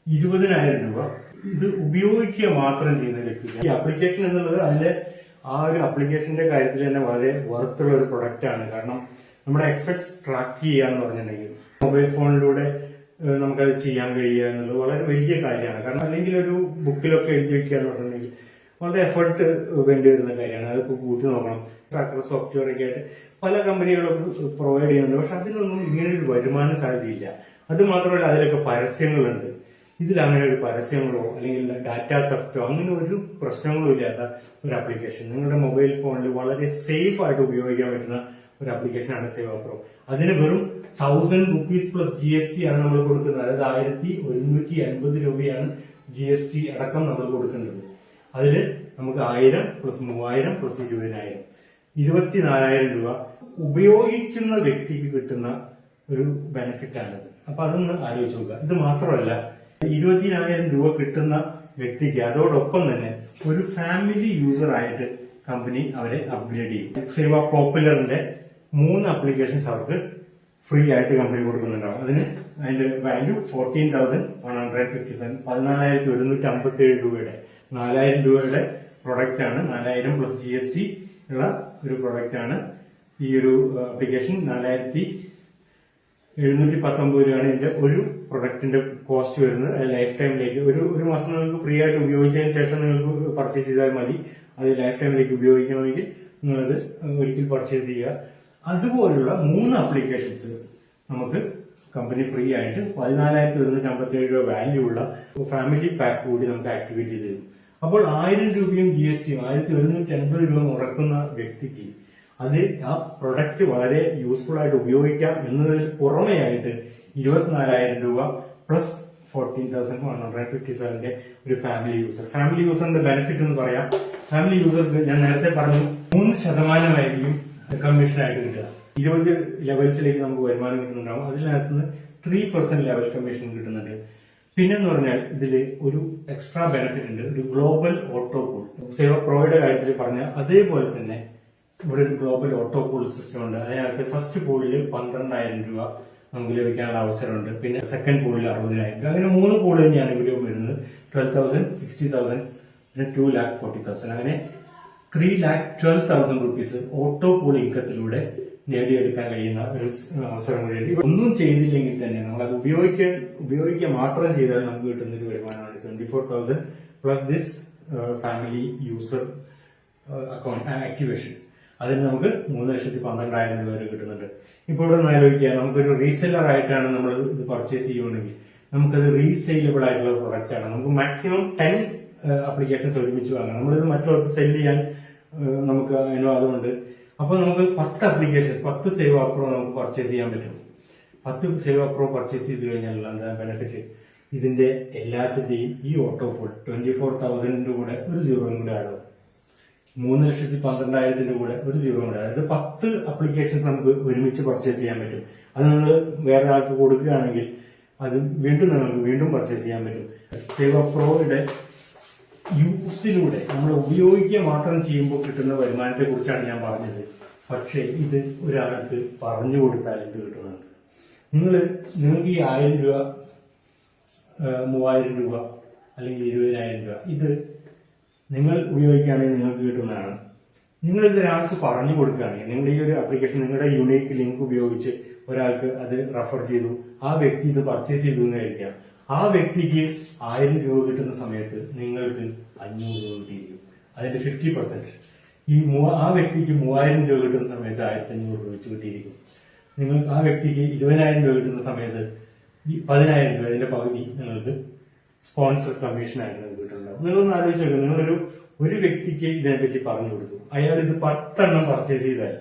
Speaker 1: 20,000 രൂപ ഇത് ഉപയോഗിക്കുക മാത്രം ചെയ്യുന്ന വ്യക്തിക്ക്. ഈ ആപ്ലിക്കേഷൻ എന്നുള്ളത് അതിന്റെ ആ ഒരു ആപ്ലിക്കേഷന്റെ കാര്യത്തിൽ തന്നെ വളരെ വർത്തുള്ള ഒരു പ്രൊഡക്റ്റ് ആണ്. കാരണം നമ്മുടെ എക്സ്പെൻസ് ട്രാക്ക് ചെയ്യുക എന്ന് പറഞ്ഞിട്ടുണ്ടെങ്കിൽ മൊബൈൽ ഫോണിലൂടെ നമുക്കത് ചെയ്യാൻ കഴിയുക എന്നുള്ളത് വളരെ വലിയ കാര്യമാണ്. കാരണം അല്ലെങ്കിൽ ഒരു ബുക്കിലൊക്കെ എഴുതി വെക്കുക എന്ന് പറഞ്ഞിട്ടുണ്ടെങ്കിൽ വളരെ എഫർട്ട് വേണ്ടി വരുന്ന കാര്യമാണ്. അതൊക്കെ കൂട്ടി നോക്കണം. ട്രാക്കർ സോഫ്റ്റ്വെയർ ഒക്കെ ആയിട്ട് പല കമ്പനികളും പ്രൊവൈഡ് ചെയ്യുന്നുണ്ട്. പക്ഷെ അതിനൊന്നും ഇങ്ങനെ ഒരു വരുമാന സാധ്യതയില്ല. അത് മാത്രമല്ല അതിലൊക്കെ പരസ്യങ്ങളുണ്ട്. ഇതിൽ അങ്ങനെ ഒരു പരസ്യങ്ങളോ അല്ലെങ്കിൽ ഡാറ്റ തെഫ്റ്റോ അങ്ങനെ ഒരു പ്രശ്നങ്ങളും ഇല്ലാത്ത ഒരു ആപ്ലിക്കേഷൻ നിങ്ങളുടെ മൊബൈൽ ഫോണിൽ വളരെ സേഫ് ആയിട്ട് ഉപയോഗിക്കാൻ പറ്റുന്ന ഒരു ആപ്ലിക്കേഷനാണ് സേവ പ്രോ. അതിന് വെറും 1000 rupees പ്ലസ് GST ആണ് നമ്മൾ കൊടുക്കുന്നത്. അതായത് 1180 രൂപയാണ് GST അടക്കം നമ്മൾ കൊടുക്കേണ്ടത്. അതില് നമുക്ക് 1000 പ്ലസ് 3000 പ്ലസ് 20,000 24,000 രൂപ ഉപയോഗിക്കുന്ന വ്യക്തിക്ക് കിട്ടുന്ന ഒരു ബെനിഫിറ്റ് ആണിത്. അപ്പൊ അതൊന്ന് ആലോചിച്ച് നോക്കുക. ഇത് മാത്രമല്ല 20,000 രൂപ കിട്ടുന്ന വ്യക്തിക്ക് അതോടൊപ്പം തന്നെ ഒരു ഫാമിലി യൂസർ ആയിട്ട് കമ്പനി അവരെ അപ്ഗ്രേഡ് ചെയ്യും. സേവ പോപ്പുലറിന്റെ 3 ആപ്ലിക്കേഷൻസ് അവർക്ക് ഫ്രീ ആയിട്ട് കമ്പനി കൊടുക്കുന്നുണ്ടാവും. അതിന്റെ വാല്യൂ 14,157 14,157 രൂപയുടെ 4,000 രൂപയുടെ പ്രൊഡക്റ്റ് ആണ്. 4,000 പ്ലസ് GST ഉള്ള ഒരു പ്രൊഡക്റ്റ് ആണ് ഈ ഒരു ആപ്ലിക്കേഷൻ. 4,719 രൂപയാണ് ഇതിന്റെ ഒരു പ്രൊഡക്റ്റിന്റെ കോസ്റ്റ് വരുന്നത്. ലൈഫ് ടൈമിലേക്ക് ഒരു മാസം നിങ്ങൾക്ക് ഫ്രീ ആയിട്ട് ഉപയോഗിച്ചതിന് ശേഷം നിങ്ങൾക്ക് പർച്ചേസ് ചെയ്താൽ മതി. അത് ലൈഫ് ടൈമിലേക്ക് ഉപയോഗിക്കണമെങ്കിൽ നിങ്ങളത് ഒരിക്കൽ പർച്ചേസ് ചെയ്യുക. അതുപോലുള്ള 3 ആപ്ലിക്കേഷൻസ് നമുക്ക് കമ്പനി ഫ്രീ ആയിട്ട് 14,157 രൂപ വാല്യൂ ഉള്ള ഫാമിലി പാക്ക് കൂടി നമുക്ക് ആക്ടിവേറ്റ് ചെയ്ത് തരും. അപ്പോൾ 1000 രൂപയും GST 1,180 രൂപ മുടക്കുന്ന വ്യക്തിക്ക് അത് ആ പ്രൊഡക്റ്റ് വളരെ യൂസ്ഫുൾ ആയിട്ട് ഉപയോഗിക്കാം എന്നതിൽ പുറമെയായിട്ട് 24,000 രൂപ പ്ലസ് 14,157 ഒരു ഫാമിലി യൂസറിന്റെ ബെനിഫിറ്റ് എന്ന് പറയാം. ഫാമിലി യൂസർക്ക് ഞാൻ നേരത്തെ പറഞ്ഞു 3% കമ്മീഷൻ ആയിട്ട് കിട്ടുക. 20 ലെവൽസിലേക്ക് നമുക്ക് വരുമാനം കിട്ടുന്നുണ്ടാവും. അതിനകത്ത് നിന്ന് 3% ലെവൽ കമ്മീഷൻ കിട്ടുന്നുണ്ട്. പിന്നെന്ന് പറഞ്ഞാൽ ഇതില് ഒരു എക്സ്ട്രാ ബെനിഫിറ്റ് ഉണ്ട്, ഒരു ഗ്ലോബൽ ഓട്ടോ പൂൾ. സേവ പ്രോയുടെ കാര്യത്തിൽ പറഞ്ഞ അതേപോലെ തന്നെ ഇവിടെ ഒരു ഗ്ലോബൽ ഓട്ടോ പൂൾ സിസ്റ്റം ഉണ്ട്. അതിനകത്ത് ഫസ്റ്റ് പൂളിൽ 12,000 രൂപ നമുക്ക് ലഭിക്കാനുള്ള അവസരമുണ്ട്. പിന്നെ സെക്കൻഡ് പൂളിൽ 60,000 രൂപ. അങ്ങനെ 3 പൂൾ തന്നെയാണ് ഇവിടെ വരുന്നത്. 12,000, 60,000, പിന്നെ 2,40,000. അങ്ങനെ 3,12,000 റുപ്പീസ് ഓട്ടോ പൂൾ ഇൻകത്തിലൂടെ നേടിയെടുക്കാൻ കഴിയുന്ന ഒരു അവസരം കൂടിയുണ്ട്. ഒന്നും ചെയ്തില്ലെങ്കിൽ തന്നെ നമ്മളത് ഉപയോഗിക്കുക മാത്രം ചെയ്താൽ നമുക്ക് കിട്ടുന്ന ഒരു വരുമാനമാണ് 24,000 plus this family user account activation. അതിന് നമുക്ക് 3,12,000 രൂപ വരെ കിട്ടുന്നുണ്ട്. ഇപ്പോൾ ഇവിടെ ഒന്ന് ആലോചിക്കുക, നമുക്കൊരു റീസെല്ലർ ആയിട്ടാണ് നമ്മൾ ഇത് പർച്ചേസ് ചെയ്യുകയാണെങ്കിൽ നമുക്കത് റീസെയിലബിൾ ആയിട്ടുള്ള പ്രൊഡക്റ്റ് ആണ്. നമുക്ക് മാക്സിമം 10 ആപ്ലിക്കേഷൻസ് ഒരുമിച്ച് വാങ്ങാം. നമ്മളിത് മറ്റുള്ളവർക്ക് സെല് ചെയ്യാൻ നമുക്ക് അനുവാദമുണ്ട്. അപ്പൊ നമുക്ക് 10 ആപ്ലിക്കേഷൻ 10 സേവ് ആപ്പ് പ്രോ നമുക്ക് പർച്ചേസ് ചെയ്യാൻ പറ്റും. 10 സേവ് ആപ്പ് പ്രോ പർച്ചേസ് ചെയ്ത് കഴിഞ്ഞാൽ എന്താ ബെനിഫിറ്റ്? ഇതിന്റെ എല്ലാത്തിന്റെയും ഈ ഓട്ടോ പൂൾ 24,000 കൂടെ ഒരു സീറോയും കൂടെ ആടും. 3,12,000 കൂടെ ഒരു സീറോ കൂടെ, അതായത് 10 ആപ്ലിക്കേഷൻസ് നമുക്ക് ഒരുമിച്ച് പർച്ചേസ് ചെയ്യാൻ പറ്റും. അത് നിങ്ങൾ വേറെ ആൾക്ക് കൊടുക്കുകയാണെങ്കിൽ അത് നിങ്ങൾക്ക് വീണ്ടും പർച്ചേസ് ചെയ്യാൻ പറ്റും. സേവ് ആപ്പ് പ്രോയുടെ യൂസിലൂടെ നമ്മൾ ഉപയോഗിക്കുക മാത്രം ചെയ്യുമ്പോൾ കിട്ടുന്ന വരുമാനത്തെ കുറിച്ചാണ് ഞാൻ പറഞ്ഞത്. പക്ഷേ ഇത് ഒരാൾക്ക് പറഞ്ഞു കൊടുത്താൽ എന്ത് കിട്ടുന്നത്? നിങ്ങൾക്ക് ഈ 1,000 രൂപ, 3,000 രൂപ അല്ലെങ്കിൽ 20,000 രൂപ ഇത് നിങ്ങൾ ഉപയോഗിക്കുകയാണെങ്കിൽ നിങ്ങൾക്ക് കിട്ടുന്നതാണ്. നിങ്ങൾ ഇത് ഒരാൾക്ക് പറഞ്ഞു കൊടുക്കുകയാണെങ്കിൽ, നിങ്ങളുടെ ഈ ഒരു ആപ്ലിക്കേഷൻ നിങ്ങളുടെ യുണീക്ക് ലിങ്ക് ഉപയോഗിച്ച് ഒരാൾക്ക് അത് റെഫർ ചെയ്തു, ആ വ്യക്തി ഇത് പർച്ചേസ് ചെയ്തു എന്ന് കഴിക്കാം. ആ വ്യക്തിക്ക് 1,000 രൂപ കിട്ടുന്ന സമയത്ത് നിങ്ങൾക്ക് 500 രൂപ കിട്ടിയിരിക്കും. അതിന്റെ 50%. ആ വ്യക്തിക്ക് 3,000 രൂപ കിട്ടുന്ന സമയത്ത് 1,500 രൂപ വെച്ച് കിട്ടിയിരിക്കും. നിങ്ങൾ ആ വ്യക്തിക്ക് 20,000 രൂപ കിട്ടുന്ന സമയത്ത് 10,000 രൂപ, അതിന്റെ പകുതി നിങ്ങൾക്ക് സ്പോൺസർ കമ്മീഷനായിട്ട് നിങ്ങൾക്ക് കിട്ടുന്നുണ്ടാവും. നിങ്ങളൊന്ന് ആലോചിച്ച് നോക്കുക, നിങ്ങളൊരു വ്യക്തിക്ക് ഇതിനെപ്പറ്റി പറഞ്ഞു കൊടുത്തു, അയാൾ ഇത് 10 എണ്ണം പർച്ചേസ് ചെയ്താൽ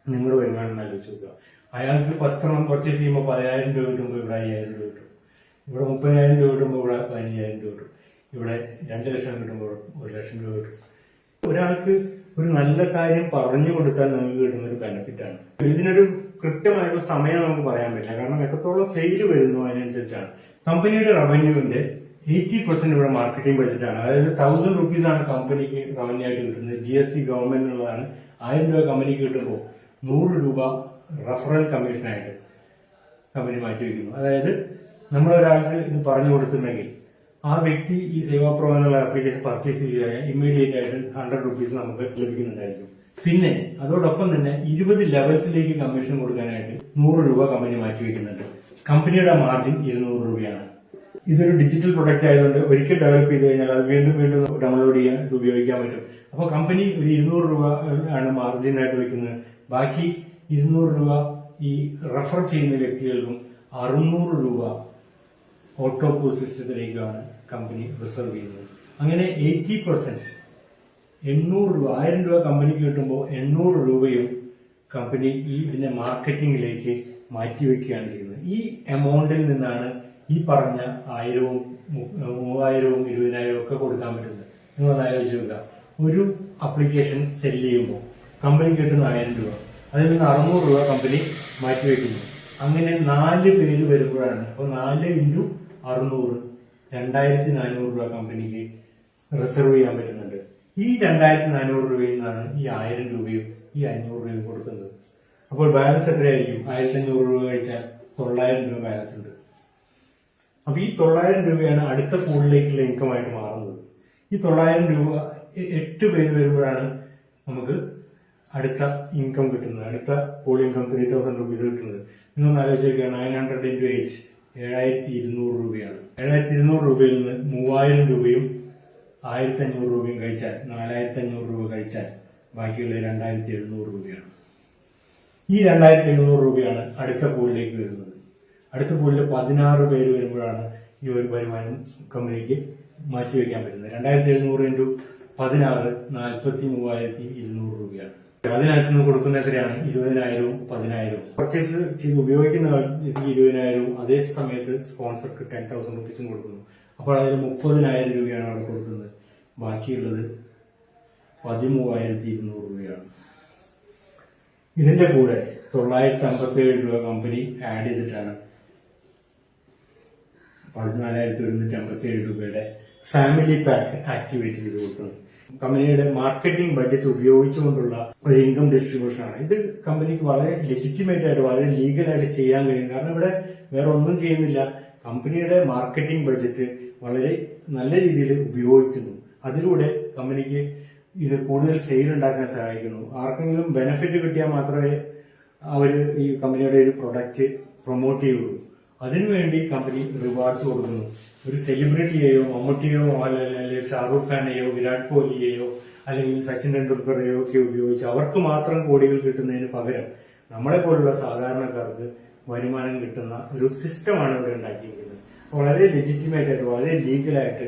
Speaker 1: നിങ്ങളുടെ വരുമാനം ആലോചിച്ച് നോക്കുക. അയാൾക്ക് 10 എണ്ണം പർച്ചേസ് ചെയ്യുമ്പോൾ 10,000 രൂപ കിട്ടുമ്പോൾ ഇവിടെ 5,000 രൂപ കിട്ടും. ഇവിടെ 30,000 രൂപ കിട്ടുമ്പോൾ ഇവിടെ 15,000 രൂപ കിട്ടും. ഇവിടെ 2 ലക്ഷം കിട്ടുമ്പോൾ 1 ലക്ഷം രൂപ കിട്ടും. ഒരാൾക്ക് ഒരു നല്ല കാര്യം പറഞ്ഞു കൊടുത്താൽ നമുക്ക് കിട്ടുന്ന ഒരു ബെനിഫിറ്റാണ്. ഇതിനൊരു കൃത്യമായിട്ടുള്ള സമയം നമുക്ക് പറയാൻ പറ്റില്ല, കാരണം എത്രത്തോളം സെയില് വരുന്നു അതിനനുസരിച്ചാണ്. കമ്പനിയുടെ റവന്യൂവിന്റെ 80% ഇവിടെ മാർക്കറ്റിംഗ് ബഡ്ജറ്റാണ്. അതായത് 1,000 റുപ്പീസ് ആണ് കമ്പനിക്ക് റവന്യൂ ആയിട്ട് കിട്ടുന്നത്. GST ഗവൺമെന്റിനുള്ളതാണ്. 1,000 രൂപ കമ്പനിക്ക് കിട്ടുമ്പോൾ 100 രൂപ റഫറൽ കമ്മീഷനായിട്ട് കമ്പനി മാറ്റിവെക്കുന്നു. അതായത് നമ്മളൊരാൾക്ക് ഇത് പറഞ്ഞു കൊടുത്തിട്ടുണ്ടെങ്കിൽ ആ വ്യക്തി ഈ സേവാ പ്രോ എന്നുള്ള ആപ്ലിക്കേഷൻ പർച്ചേസ് ചെയ്യാൻ ഇമ്മീഡിയറ്റ് ആയിട്ട് 100 റുപ്പീസ് നമുക്ക് ലഭിക്കുന്നുണ്ടായിരിക്കും. പിന്നെ അതോടൊപ്പം തന്നെ 20 ലെവൽസിലേക്ക് കമ്മീഷൻ കൊടുക്കാനായിട്ട് 100 രൂപ കമ്പനി മാറ്റിവെക്കുന്നുണ്ട്. കമ്പനിയുടെ മാർജിൻ 200 രൂപയാണ്. ഇതൊരു ഡിജിറ്റൽ പ്രൊഡക്റ്റ് ആയതുകൊണ്ട് ഒരിക്കൽ ഡെവലപ്പ് ചെയ്ത് കഴിഞ്ഞാൽ അത് വീണ്ടും ഡൗൺലോഡ് ചെയ്യാൻ ഇത് ഉപയോഗിക്കാൻ പറ്റും. അപ്പോൾ കമ്പനി ഒരു 200 രൂപ ആണ് മാർജിനായിട്ട് വെക്കുന്നത്. ബാക്കി 200 രൂപ ഈ റെഫർ ചെയ്യുന്ന വ്യക്തികൾക്കും 600 രൂപ ഓട്ടോ പൂൾ സിസ്റ്റത്തിലേക്കാണ് കമ്പനി റിസർവ് ചെയ്യുന്നത്. അങ്ങനെ 80% 800 രൂപ, 1,000 രൂപ കമ്പനിക്ക് കിട്ടുമ്പോൾ 800 രൂപയും കമ്പനി ഇതിന്റെ മാർക്കറ്റിംഗിലേക്ക് മാറ്റിവെക്കുകയാണ് ചെയ്യുന്നത്. ഈ എമൗണ്ടിൽ നിന്നാണ് ഈ പറഞ്ഞ 1,000-ഉം 3,000-ഉം 20,000-ഉം ഒക്കെ കൊടുക്കാൻ പറ്റുന്നത്. നിങ്ങളൊന്ന് ആലോചിച്ച് നോക്കുക, ഒരു ആപ്ലിക്കേഷൻ സെല് ചെയ്യുമ്പോൾ കമ്പനിക്ക് കിട്ടുന്ന 1,000 രൂപ, അതിൽ നിന്ന് 600 രൂപ കമ്പനി മാറ്റിവെക്കുന്നു. അങ്ങനെ 4 പേര് വരുമ്പോഴാണ്, അപ്പോൾ 4 × 600 2,400 രൂപ കമ്പനിക്ക് റിസർവ് ചെയ്യാൻ പറ്റുന്നുണ്ട്. ഈ 2,400 രൂപയിൽ നിന്നാണ് ഈ 1,000 രൂപയും ഈ 500 രൂപയും കൊടുക്കുന്നത്. അപ്പോൾ ബാലൻസ് എത്രയായിരിക്കും? 1,500 രൂപ കഴിച്ചാൽ 900 രൂപ ബാലൻസ് ഉണ്ട്. അപ്പൊ ഈ 900 രൂപയാണ് അടുത്ത പൂളിലേക്കുള്ള ഇൻകം ആയിട്ട് മാറുന്നത്. ഈ 900 രൂപ 8 പേര് വരുമ്പോഴാണ് നമുക്ക് അടുത്ത ഇൻകം കിട്ടുന്നത്. അടുത്ത പൂൾ ഇൻകം 3,000 റുപ്പീസ് കിട്ടുന്നത്. നിങ്ങൾ ആലോചിക്കുക, 900 × 8 7,200 രൂപയാണ്. 7,200 രൂപയിൽ നിന്ന് 3,000 രൂപയും 1,500 രൂപയും കഴിച്ചാൽ 4,500 രൂപ കഴിച്ചാൽ ബാക്കിയുള്ള 2,700 രൂപയാണ്. ഈ 2,700 രൂപയാണ് അടുത്ത പൂളിലേക്ക് വരുന്നത്. അടുത്ത പൂളിൽ 16 പേര് വരുമ്പോഴാണ് ഈ ഒരു വരുമാനം കമ്പനിക്ക് മാറ്റിവെക്കാൻ പറ്റുന്നത്. 2,700 × 16 43,200 രൂപയാണ്. അതിനകത്ത് നിന്ന് കൊടുക്കുന്ന എത്രയാണ്? 20,000-ഉം 10,000-ഉം. പർച്ചേസ് ചെയ്ത് ഉപയോഗിക്കുന്ന 20,000-ഉം അതേ സമയത്ത് സ്പോൺസർക്ക് 10,000 റുപ്പീസും കൊടുക്കുന്നു. അപ്പോൾ അതിൽ 30,000 രൂപയാണ് അവിടെ കൊടുക്കുന്നത്. ബാക്കിയുള്ളത് 13,200 രൂപയാണ്. ഇതിന്റെ കൂടെ 957 രൂപ കമ്പനി ആഡ് ചെയ്തിട്ടാണ് 14,157 ഫാമിലി പാക്ക് ആക്ടിവേറ്റ് ചെയ്ത് കൊടുക്കുന്നത്. കമ്പനിയുടെ മാർക്കറ്റിംഗ് ബഡ്ജറ്റ് ഉപയോഗിച്ചുകൊണ്ടുള്ള ഒരു ഇൻകം ഡിസ്ട്രിബ്യൂഷൻ ആണ്. ഇത് കമ്പനിക്ക് വളരെ ലെജിറ്റിമേറ്റ് ആയിട്ട് വളരെ ലീഗലായിട്ട് ചെയ്യാൻ കഴിയും. കാരണം ഇവിടെ വേറെ ഒന്നും ചെയ്യുന്നില്ല. കമ്പനിയുടെ മാർക്കറ്റിംഗ് ബഡ്ജറ്റ് വളരെ നല്ല രീതിയിൽ ഉപയോഗിക്കുന്നു. അതിലൂടെ കമ്പനിക്ക് ഇത് കൂടുതൽ സെയിൽ ഉണ്ടാക്കാൻ സഹായിക്കുന്നു. ആർക്കെങ്കിലും ബെനിഫിറ്റ് കിട്ടിയാൽ മാത്രമേ അവര് ഈ കമ്പനിയുടെ ഒരു പ്രൊഡക്റ്റ് പ്രൊമോട്ട് ചെയ്യുള്ളൂ. അതിനുവേണ്ടി കമ്പനി റിവാർഡ്സ് കൊടുക്കുന്നു. ഒരു സെലിബ്രിറ്റിയെയോ മമ്മൂട്ടിയോ അല്ലെങ്കിൽ ഷാറൂഖ് ഖാനെയോ വിരാട് കോഹ്ലിയെയോ അല്ലെങ്കിൽ സച്ചിൻ ടെണ്ടുൽക്കറെയോ ഒക്കെ ഉപയോഗിച്ച് അവർക്ക് മാത്രം കോടികൾ കിട്ടുന്നതിന് പകരം നമ്മളെ പോലുള്ള സാധാരണക്കാർക്ക് വരുമാനം കിട്ടുന്ന ഒരു സിസ്റ്റമാണ് ഇവിടെ ഉണ്ടാക്കിയിരിക്കുന്നത്. വളരെ ലെജിറ്റിമേറ്റ് ആയിട്ട് വളരെ ലീഗലായിട്ട്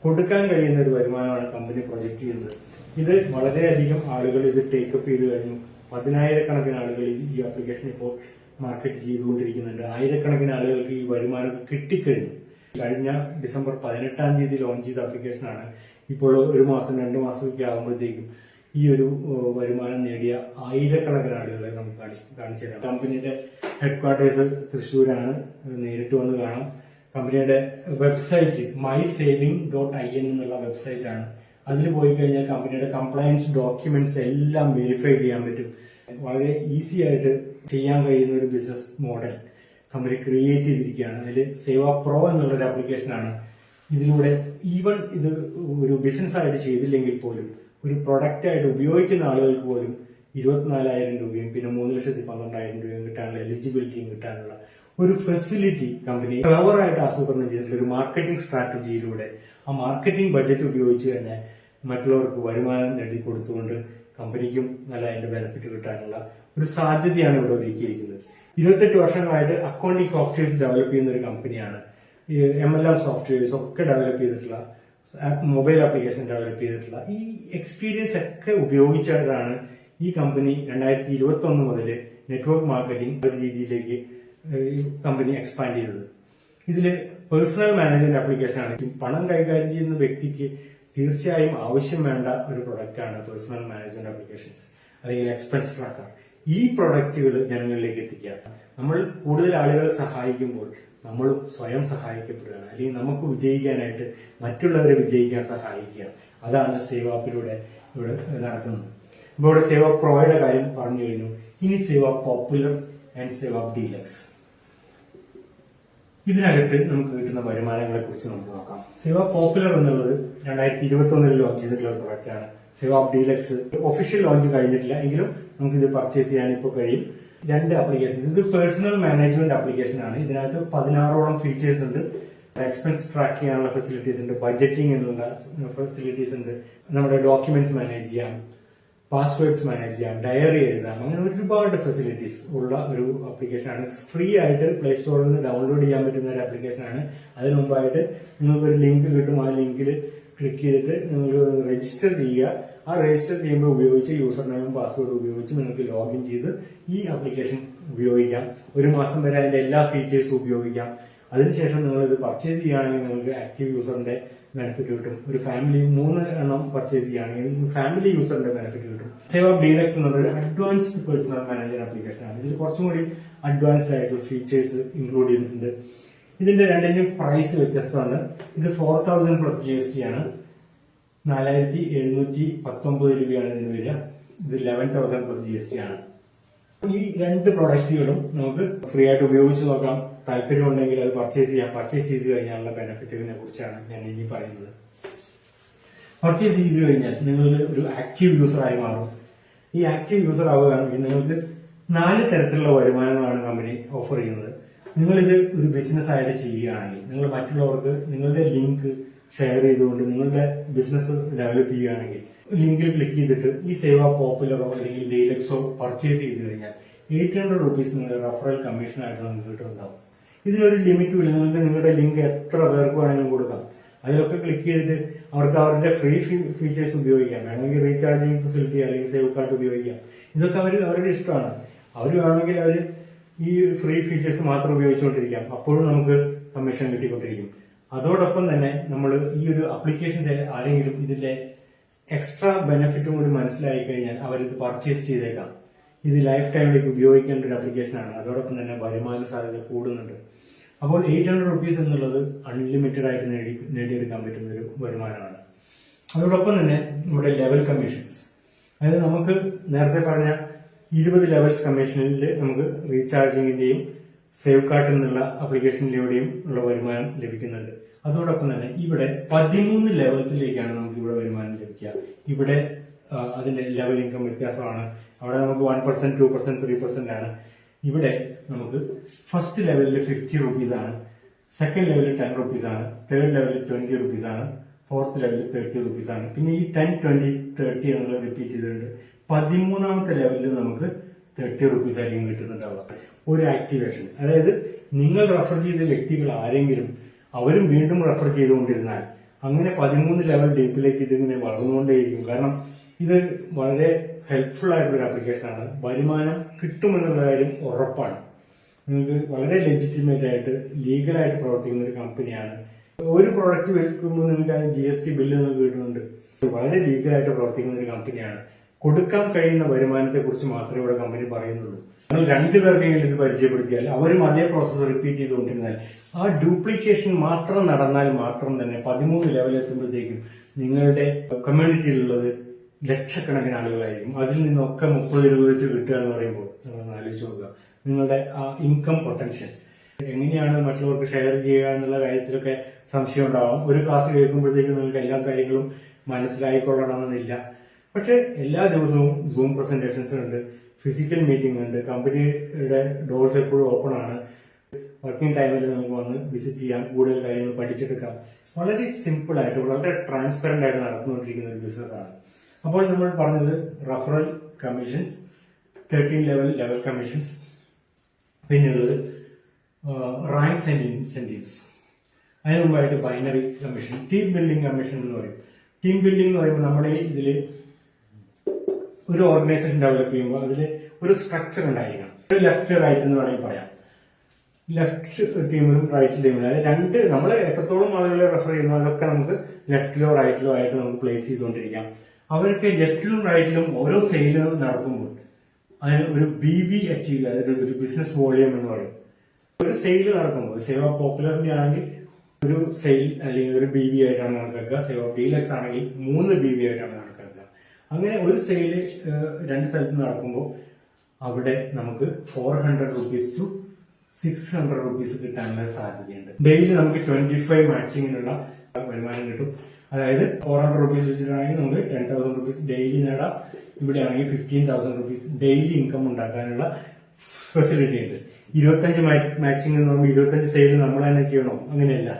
Speaker 1: കൊടുക്കാൻ കഴിയുന്ന ഒരു വരുമാനമാണ് കമ്പനി പ്രൊജക്ട് ചെയ്യുന്നത്. ഇത് വളരെയധികം ആളുകൾ ഇത് ടേക്കപ്പ് ചെയ്ത് കഴിഞ്ഞു. 10,000-കണക്കിന് ആളുകൾ ഈ ആപ്ലിക്കേഷൻ ഇപ്പോൾ മാർക്കറ്റ് ചെയ്തുകൊണ്ടിരിക്കുന്നുണ്ട്. ആയിരക്കണക്കിന് ആളുകൾക്ക് ഈ വരുമാനം കിട്ടിക്കഴിഞ്ഞു. കഴിഞ്ഞ ഡിസംബർ 18-ാം തീയതി ലോഞ്ച് ചെയ്ത ആപ്ലിക്കേഷനാണ്. ഇപ്പോൾ 1 മാസം 2 മാസമൊക്കെ ആകുമ്പോഴത്തേക്കും ഈ ഒരു വരുമാനം നേടിയ ആയിരക്കണക്കിന് ആളുകളെ നമുക്ക് കാണിച്ചു തരാം. കമ്പനിയുടെ ഹെഡ്ക്വാർട്ടേഴ്സ് തൃശ്ശൂരാണ്. നേരിട്ട് വന്ന് കാണാം. കമ്പനിയുടെ വെബ്സൈറ്റ് mysaving.in എന്നുള്ള വെബ്സൈറ്റ് ആണ്. അതിൽ പോയി കഴിഞ്ഞാൽ കമ്പനിയുടെ കംപ്ലയൻസ് ഡോക്യുമെന്റ്സ് എല്ലാം വെരിഫൈ ചെയ്യാൻ പറ്റും. വളരെ ഈസി ആയിട്ട് ചെയ്യാൻ കഴിയുന്ന ഒരു ബിസിനസ് മോഡൽ കമ്പനി ക്രിയേറ്റ് ചെയ്തിരിക്കുകയാണ്. അതിൽ സേവ പ്രോ എന്നുള്ളൊരു ആപ്ലിക്കേഷനാണ്. ഇതിലൂടെ ഈവൻ ഇത് ഒരു ബിസിനസ് ആയിട്ട് ചെയ്തില്ലെങ്കിൽ പോലും ഒരു പ്രൊഡക്റ്റ് ആയിട്ട് ഉപയോഗിക്കുന്ന ആളുകൾക്ക് പോലും 24,000 രൂപയും പിന്നെ 3,12,000 രൂപയും കിട്ടാനുള്ള എലിജിബിലിറ്റിയും കിട്ടാനുള്ള ഒരു ഫെസിലിറ്റി കമ്പനി ക്ലവറായിട്ട് ആസൂത്രണം ചെയ്തിട്ടുള്ള ഒരു മാർക്കറ്റിംഗ് സ്ട്രാറ്റജിയിലൂടെ ആ മാർക്കറ്റിംഗ് ബഡ്ജറ്റ് ഉപയോഗിച്ച് തന്നെ മറ്റുള്ളവർക്ക് വരുമാനം നേടിക്കൊടുത്തുകൊണ്ട് കമ്പനിക്കും നല്ല അതിന്റെ ബെനിഫിറ്റ് കിട്ടാനുള്ള ഒരു സാധ്യതയാണ് ഇവിടെ ഒരുക്കിയിരിക്കുന്നത്. 28 വർഷങ്ങളായിട്ട് അക്കൗണ്ടിംഗ് സോഫ്റ്റ്വെയർസ് ഡെവലപ്പ് ചെയ്യുന്ന ഒരു കമ്പനിയാണ്. MLM സോഫ്റ്റ്വെയർസ് ഒക്കെ ഡെവലപ്പ് ചെയ്തിട്ടുള്ള മൊബൈൽ ആപ്ലിക്കേഷൻ ഡെവലപ്പ് ചെയ്തിട്ടുള്ള ഈ എക്സ്പീരിയൻസ് ഒക്കെ ഉപയോഗിച്ചാണ് ഈ കമ്പനി 2021 മുതൽ നെറ്റ്വർക്ക് മാർക്കറ്റിംഗ് ഒരു രീതിയിലേക്ക് കമ്പനി എക്സ്പാൻഡ് ചെയ്തത്. ഇതില് പേഴ്സണൽ മാനേജ്മെന്റ് ആപ്ലിക്കേഷൻ ആണ്. പണം കൈകാര്യം ചെയ്യുന്ന വ്യക്തിക്ക് തീർച്ചയായും ആവശ്യം വേണ്ട ഒരു പ്രൊഡക്റ്റാണ് പേഴ്സണൽ മാനേജ്മെന്റ് ആപ്ലിക്കേഷൻസ് അല്ലെങ്കിൽ എക്സ്പെൻസ് ട്രാക്കർ. ഈ പ്രൊഡക്റ്റുകൾ ജനങ്ങളിലേക്ക് എത്തിക്കുക. നമ്മൾ കൂടുതൽ ആളുകളെ സഹായിക്കുമ്പോൾ നമ്മൾ സ്വയം സഹായിക്കപ്പെടുകയാണ്. അല്ലെങ്കിൽ നമുക്ക് വിജയിക്കാനായിട്ട് മറ്റുള്ളവരെ വിജയിക്കാൻ സഹായിക്കുക. അതാണ് സേവാപ്പിലൂടെ ഇവിടെ നടക്കുന്നത്. ഇപ്പോൾ ഇവിടെ സേവ പ്രോയുടെ കാര്യം പറഞ്ഞു കഴിഞ്ഞു. ഇനി സേവ പോപ്പുലർ ആൻഡ് സേവ ഡീലക്സ്. ഇതിനകത്ത് നമുക്ക് കിട്ടുന്ന വരുമാനങ്ങളെ കുറിച്ച് നമുക്ക് നോക്കാം. സേവ പോപ്പുലർ എന്നുള്ളത് 2021 ലോഞ്ച് ചെയ്തിട്ടുള്ള ഒരു പ്രൊഡക്റ്റാണ്. സേവ ഡീലക്സ് ഒഫീഷ്യൽ ലോഞ്ച് കഴിഞ്ഞിട്ടില്ല എങ്കിലും നമുക്ക് ഇത് പർച്ചേസ് ചെയ്യാൻ ഇപ്പോൾ കഴിയും. 2 ആപ്ലിക്കേഷൻ. ഇത് പേഴ്സണൽ മാനേജ്മെന്റ് ആപ്ലിക്കേഷൻ ആണ്. ഇതിനകത്ത് 16ഓളം ഫീച്ചേഴ്സ് ഉണ്ട്. എക്സ്പെൻസ് ട്രാക്ക് ചെയ്യാനുള്ള ഫെസിലിറ്റീസ് ഉണ്ട്, ബഡ്ജറ്റിംഗ് എന്നുള്ള ഫെസിലിറ്റീസ് ഉണ്ട്, നമ്മുടെ ഡോക്യുമെന്റ്സ് മാനേജ് ചെയ്യാം, പാസ്വേഡ്സ് മാനേജ് ചെയ്യാം, ഡയറി എഴുതാം, അങ്ങനെ ഒരുപാട് ഫെസിലിറ്റീസ് ഉള്ള ഒരു ആപ്ലിക്കേഷനാണ്. ഫ്രീ ആയിട്ട് പ്ലേ സ്റ്റോറിൽ നിന്ന് ഡൗൺലോഡ് ചെയ്യാൻ പറ്റുന്ന ഒരു ആപ്ലിക്കേഷനാണ്. അതിന് മുമ്പായിട്ട് നിങ്ങൾക്കൊരു ലിങ്ക് കിട്ടും. ആ ലിങ്കിൽ ക്ലിക്ക് ചെയ്തിട്ട് നിങ്ങൾ രജിസ്റ്റർ ചെയ്യുക. ആ രജിസ്റ്റർ ചെയ്യുമ്പോൾ ഉപയോഗിച്ച് യൂസർ നെയിമും പാസ്വേഡും ഉപയോഗിച്ച് നിങ്ങൾക്ക് ലോഗിൻ ചെയ്ത് ഈ ആപ്ലിക്കേഷൻ ഉപയോഗിക്കാം. 1 മാസം വരെ അതിന്റെ എല്ലാ ഫീച്ചേഴ്സും ഉപയോഗിക്കാം. അതിനുശേഷം നിങ്ങൾ ഇത് പർച്ചേസ് ചെയ്യുകയാണെങ്കിൽ നിങ്ങൾക്ക് ആക്റ്റീവ് യൂസറിന്റെ ബെനിഫിറ്റ് കിട്ടും. ഒരു ഫാമിലി 3 എണ്ണം പർച്ചേസ് ചെയ്യുകയാണെങ്കിൽ ഫാമിലി യൂസറിന്റെ ബെനിഫിറ്റ് കിട്ടും. സേവ ഡീലക്സ് എന്നുള്ളത് അഡ്വാൻസ്ഡ് പേഴ്സണൽ മാനേജർ ആപ്ലിക്കേഷൻ ആണ്. ഇതിൽ കുറച്ചും കൂടി അഡ്വാൻസ്ഡ് ആയിട്ടുള്ള ഫീച്ചേഴ്സ് ഇൻക്ലൂഡ് ചെയ്തിട്ടുണ്ട്. ഇതിന്റെ രണ്ടിന്റെയും പ്രൈസ് വ്യത്യസ്തമാണ്. ഇത് 4,000 പ്ലസ് GST ആണ്. 4,719 രൂപയാണ് ഇതിന് വരിക. ഇത് 11,000 പ്ലസ് GST ആണ്. ഈ 2 പ്രൊഡക്റ്റുകളും നമുക്ക് ഫ്രീ ആയിട്ട് ഉപയോഗിച്ച് നോക്കാം. താല്പര്യമുണ്ടെങ്കിൽ അത് പർച്ചേസ് ചെയ്യാം. പർച്ചേസ് ചെയ്ത് കഴിഞ്ഞാലുള്ള ബെനിഫിറ്റിനെ കുറിച്ചാണ് ഞാൻ ഇനി പറയുന്നത്. പർച്ചേസ് ചെയ്ത് കഴിഞ്ഞാൽ നിങ്ങൾ ഒരു ആക്റ്റീവ് യൂസറായി മാറും. ഈ ആക്റ്റീവ് യൂസർ ആവുകയാണെങ്കിൽ നിങ്ങൾക്ക് 4 തരത്തിലുള്ള വരുമാനങ്ങളാണ് കമ്പനി ഓഫർ ചെയ്യുന്നത്. നിങ്ങളിത് ഒരു ബിസിനസ് ആയിട്ട് ചെയ്യുകയാണെങ്കിൽ നിങ്ങൾ മറ്റുള്ളവർക്ക് നിങ്ങളുടെ ലിങ്ക് ഷെയർ ചെയ്തുകൊണ്ട് നിങ്ങളുടെ ബിസിനസ് ഡെവലപ്പ് ചെയ്യുകയാണെങ്കിൽ ലിങ്കിൽ ക്ലിക്ക് ചെയ്തിട്ട് ഈ സേവ പോപ്പുലറോ അല്ലെങ്കിൽ ഡീലക്സോ പർച്ചേസ് ചെയ്ത് കഴിഞ്ഞാൽ 800 rupees നിങ്ങളുടെ റഫറൽ കമ്മീഷനായിട്ട് നിങ്ങൾക്ക് കിട്ടുന്നുണ്ടാവും. ഇതിനൊരു ലിമിറ്റും ഇല്ല. നിങ്ങൾക്ക് നിങ്ങളുടെ ലിങ്ക് എത്ര പേർക്ക് വേണമെങ്കിലും കൊടുക്കാം. അതിലൊക്കെ ക്ലിക്ക് ചെയ്തിട്ട് അവർക്ക് അവരുടെ ഫ്രീ ഫീച്ചേഴ്സ് ഉപയോഗിക്കാം. വേണമെങ്കിൽ റീചാർജിങ് ഫെസിലിറ്റി അല്ലെങ്കിൽ സേവ് കാർഡ് ഉപയോഗിക്കാം. ഇതൊക്കെ അവരുടെ ഇഷ്ടമാണ്. അവർ വേണമെങ്കിൽ അവർ ഈ ഫ്രീ ഫീച്ചേഴ്സ് മാത്രം ഉപയോഗിച്ചുകൊണ്ടിരിക്കാം. അപ്പോഴും നമുക്ക് കമ്മീഷൻ കിട്ടിക്കൊണ്ടിരിക്കും. അതോടൊപ്പം തന്നെ നമ്മൾ ഈ ഒരു ആപ്ലിക്കേഷൻ ആരെങ്കിലും ഇതിന്റെ എക്സ്ട്രാ ബെനിഫിറ്റും കൂടി മനസ്സിലായി കഴിഞ്ഞാൽ അവരിത് പർച്ചേസ് ചെയ്തേക്കാം. ഇത് ലൈഫ് ടൈമിലേക്ക് ഉപയോഗിക്കേണ്ട ഒരു ആപ്ലിക്കേഷനാണ്. അതോടൊപ്പം തന്നെ വരുമാന സാധ്യത കൂടുന്നുണ്ട്. അപ്പോൾ 800 റുപ്പീസ് എന്നുള്ളത് അൺലിമിറ്റഡ് ആയിട്ട് നേടിയെടുക്കാൻ പറ്റുന്ന ഒരു വരുമാനമാണ്. അതോടൊപ്പം തന്നെ നമ്മുടെ ലെവൽ കമ്മീഷൻസ്, അതായത് നമുക്ക് നേരത്തെ പറഞ്ഞ 20 ലെവൽസ് കമ്മീഷനിൽ നമുക്ക് റീചാർജിങ്ങിന്റെയും സേവ് കാർട്ടിൽ നിന്നുള്ള ആപ്ലിക്കേഷനിലൂടെയും ഉള്ള വരുമാനം ലഭിക്കുന്നുണ്ട്. അതോടൊപ്പം തന്നെ ഇവിടെ 13 ലെവൽസിലേക്കാണ് നമുക്ക് ഇവിടെ വരുമാനം ലഭിക്കുക. ഇവിടെ അതിന്റെ ലെവൽ ഇൻകം വ്യത്യാസമാണ്. അവിടെ നമുക്ക് 1%, 2%, 3% ആണ്. ഇവിടെ നമുക്ക് ഫസ്റ്റ് ലെവലിൽ 50 റുപ്പീസ് ആണ്, സെക്കൻഡ് ലെവലിൽ 10 റുപ്പീസ് ആണ്, തേർഡ് ലെവലിൽ 20 റുപ്പീസ് ആണ്, ഫോർത്ത് ലെവലിൽ 30 റുപ്പീസ് ആണ്. പിന്നെ ഈ 10, 20, 30 എന്നുള്ളത് റിപ്പീറ്റ് ചെയ്തിട്ടുണ്ട്. 13ാമത്തെ ലെവലിൽ നമുക്ക് 30 റുപ്പീസ് ആയിരിക്കും കിട്ടുന്നുണ്ടാവുക. ഒരു ആക്ടിവേഷൻ, അതായത് നിങ്ങൾ റെഫർ ചെയ്ത വ്യക്തികൾ ആരെങ്കിലും അവരും വീണ്ടും റെഫർ ചെയ്തുകൊണ്ടിരുന്നാൽ അങ്ങനെ 13 ലെവൽ ഡീപ്പിലേക്ക് ഇതിങ്ങനെ വളർന്നുകൊണ്ടേയിരിക്കും. കാരണം ഇത് വളരെ ഹെൽപ്ഫുൾ ആയിട്ടുള്ള ഒരു ആപ്ലിക്കേഷനാണ്. വരുമാനം കിട്ടുമെന്നുള്ള കാര്യം ഉറപ്പാണ്. നിങ്ങൾക്ക് വളരെ ലെജിറ്റിമേറ്റ് ആയിട്ട് ലീഗലായിട്ട് പ്രവർത്തിക്കുന്ന ഒരു കമ്പനിയാണ്. ഒരു പ്രോഡക്റ്റ് വിൽക്കുമ്പോൾ നിങ്ങൾക്ക് GST ബില്ല് നിങ്ങൾക്ക് കിട്ടുന്നുണ്ട്. വളരെ ലീഗലായിട്ട് പ്രവർത്തിക്കുന്ന ഒരു കമ്പനിയാണ്. കൊടുക്കാൻ കഴിയുന്ന വരുമാനത്തെ കുറിച്ച് മാത്രമേ ഇവിടെ കമ്പനി പറയുന്നുള്ളൂ. നിങ്ങൾ 2 പേർക്കെങ്കിലും ഇത് പരിചയപ്പെടുത്തിയാൽ അവരും അതേ പ്രോസസ്സ് റിപ്പീറ്റ് ചെയ്തുകൊണ്ടിരുന്നാൽ ആ ഡ്യൂപ്ലിക്കേഷൻ മാത്രം നടന്നാൽ മാത്രം തന്നെ 13 ലെവലിൽ എത്തുമ്പോഴത്തേക്കും നിങ്ങളുടെ കമ്മ്യൂണിറ്റിയിലുള്ളത് ലക്ഷക്കണക്കിന് ആളുകളായിരിക്കും. അതിൽ നിന്നൊക്കെ 30 രൂപ വെച്ച് കിട്ടുക എന്ന് പറയുമ്പോൾ നിങ്ങൾ ആലോചിച്ച് നോക്കുക നിങ്ങളുടെ ആ ഇൻകം പൊട്ടൻഷ്യൽ എങ്ങനെയാണ് മറ്റുള്ളവർക്ക് ഷെയർ ചെയ്യുക എന്നുള്ള കാര്യത്തിലൊക്കെ സംശയം ഉണ്ടാവും. ഒരു ക്ലാസ് കേൾക്കുമ്പോഴത്തേക്കും നിങ്ങൾക്ക് എല്ലാ കാര്യങ്ങളും മനസ്സിലായിക്കൊള്ളണമെന്നില്ല. പക്ഷെ എല്ലാ ദിവസവും സൂം പ്രസന്റേഷൻസ് ഉണ്ട്, ഫിസിക്കൽ മീറ്റിംഗ് ഉണ്ട്, കമ്പനിയുടെ ഡോർസ് എപ്പോഴും ഓപ്പൺ ആണ്. വർക്കിംഗ് ടൈമിൽ നമുക്ക് വന്ന് വിസിറ്റ് ചെയ്യാം, കൂടുതൽ കാര്യങ്ങൾ പഠിച്ചെടുക്കാം. വളരെ സിമ്പിൾ ആയിട്ട് വളരെ ട്രാൻസ്പെറന്റ് ആയിട്ട് നടന്നുകൊണ്ടിരിക്കുന്ന ഒരു ബിസിനസ്സാണ്. അപ്പോൾ നമ്മൾ പറഞ്ഞത് റഫറൽ കമ്മീഷൻസ്, 13 ലെവൽ കമ്മീഷൻസ്, പിന്നെയുള്ളത് റാങ്ക്സ് ആൻഡ് ഇൻസെന്റീവ്സ്. അതിന് മുമ്പായിട്ട് binary commission, team building commission എന്ന് പറയും. ടീം ബിൽഡിംഗ് എന്ന് പറയുമ്പോൾ നമ്മുടെ ഇതിൽ ഒരു ഓർഗനൈസേഷൻ ഡെവലപ്പ് ചെയ്യുമ്പോൾ അതിൽ ഒരു സ്ട്രക്ചർ ഉണ്ടായിരിക്കണം. ഒരു ലെഫ്റ്റ് റൈറ്റ് എന്ന് വേണമെങ്കിൽ പറയാം. ലെഫ്റ്റ് ടീമിലും റൈറ്റ് ടീമിലും, അതായത് നമ്മൾ എത്രത്തോളം ആളുകളെ റെഫർ ചെയ്യുന്നു അതൊക്കെ നമുക്ക് ലെഫ്റ്റിലോ റൈറ്റിലോ ആയിട്ട് നമുക്ക് പ്ലേസ് ചെയ്തുകൊണ്ടിരിക്കാം. അവർക്ക് ലെഫ്റ്റിലും റൈറ്റിലും ഓരോ സെയിൽ നടക്കുമ്പോൾ അതിന് ഒരു BB അച്ചീവ്, അതായത് ഒരു ബിസിനസ് വോളിയം എന്ന് പറയും. ഒരു സെയിൽ നടക്കുമ്പോൾ സേവ പോപ്പുലറിന്റെ ആണെങ്കിൽ ഒരു സെയിൽ അല്ലെങ്കിൽ ഒരു BB ആയിട്ടാണ് കണക്കാക്കുക. സേവ ഡീലക്സ് ആണെങ്കിൽ 3 BB ആയിട്ടാണ് കണക്കാക്കുക. അങ്ങനെ ഒരു സെയില് 2 സ്ഥലത്ത് നടക്കുമ്പോൾ അവിടെ നമുക്ക് 400 റുപ്പീസ് ടു 600 റുപ്പീസ് കിട്ടാനുള്ള സാധ്യതയുണ്ട്. ഡെയിലി നമുക്ക് 25 മാച്ചിങ്ങിനുള്ള വരുമാനം കിട്ടും. അതായത് 400 റുപ്പീസ് വെച്ചിട്ടാണെങ്കിൽ നമുക്ക് 10,000 റുപ്പീസ് ഡെയിലി നേടാം. ഇവിടെ ആണെങ്കിൽ 15,000 റുപ്പീസ് ഡെയിലി ഇൻകം ഉണ്ടാക്കാനുള്ള ഫെസിലിറ്റി ഉണ്ട്. 25 മാച്ചിങ് എന്ന് പറയുമ്പോൾ 25 സെയിൽ നമ്മൾ തന്നെ ചെയ്യണോ? അങ്ങനെയല്ല.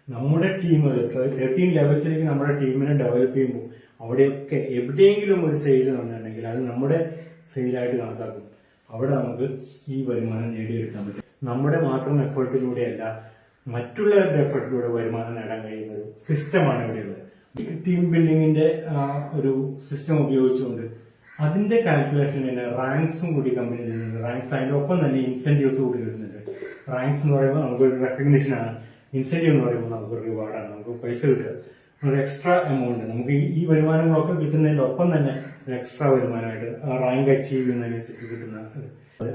Speaker 1: നമ്മുടെ ടീം 13 ലെവൽസിലേക്ക് നമ്മുടെ ടീമിനെ ഡെവലപ്പ് ചെയ്യുമ്പോൾ അവിടെയൊക്കെ എവിടെയെങ്കിലും ഒരു സെയിൽ വന്നിട്ടുണ്ടെങ്കിൽ അത് നമ്മുടെ സെയിലായിട്ട് കണക്കാക്കും. അവിടെ നമുക്ക് ഈ വരുമാനം നേടിയെടുക്കാൻ പറ്റും. നമ്മുടെ മാത്രം എഫേർട്ടിലൂടെയല്ല, മറ്റുള്ളവരുടെ എഫേർട്ടിലൂടെ വരുമാനം നേടാൻ കഴിയുന്ന ഒരു സിസ്റ്റമാണ് ഇവിടെയുള്ളത്. ടീം ബിൽഡിങ്ങിന്റെ ഒരു സിസ്റ്റം ഉപയോഗിച്ചുകൊണ്ട് അതിന്റെ കാൽക്കുലേഷൻ തന്നെ റാങ്ക്സും കൂടി കമ്പനി തരുന്നുണ്ട്. റാങ്ക്സ് അതിന്റെ ഒപ്പം തന്നെ ഇൻസെന്റീവ്സ് കൂടി വരുന്നുണ്ട്. റാങ്ക്സ് എന്ന് പറയുമ്പോൾ നമുക്കൊരു റെക്കഗ്നിഷൻ ആണ്, ഇൻസെന്റീവ് എന്ന് പറയുമ്പോൾ നമുക്കൊരു റിവാർഡാണ്, നമുക്ക് പൈസ കിട്ടുക, ഒരു എക്സ്ട്രാ എമൗണ്ട്. നമുക്ക് ഈ വരുമാനങ്ങളൊക്കെ കിട്ടുന്നതിന്റെ ഒപ്പം തന്നെ ഒരു എക്സ്ട്രാ വരുമാനമായിട്ട് ആ റാങ്ക് അച്ചീവ് ചെയ്യുന്നതിനനുസരിച്ച് കിട്ടുന്ന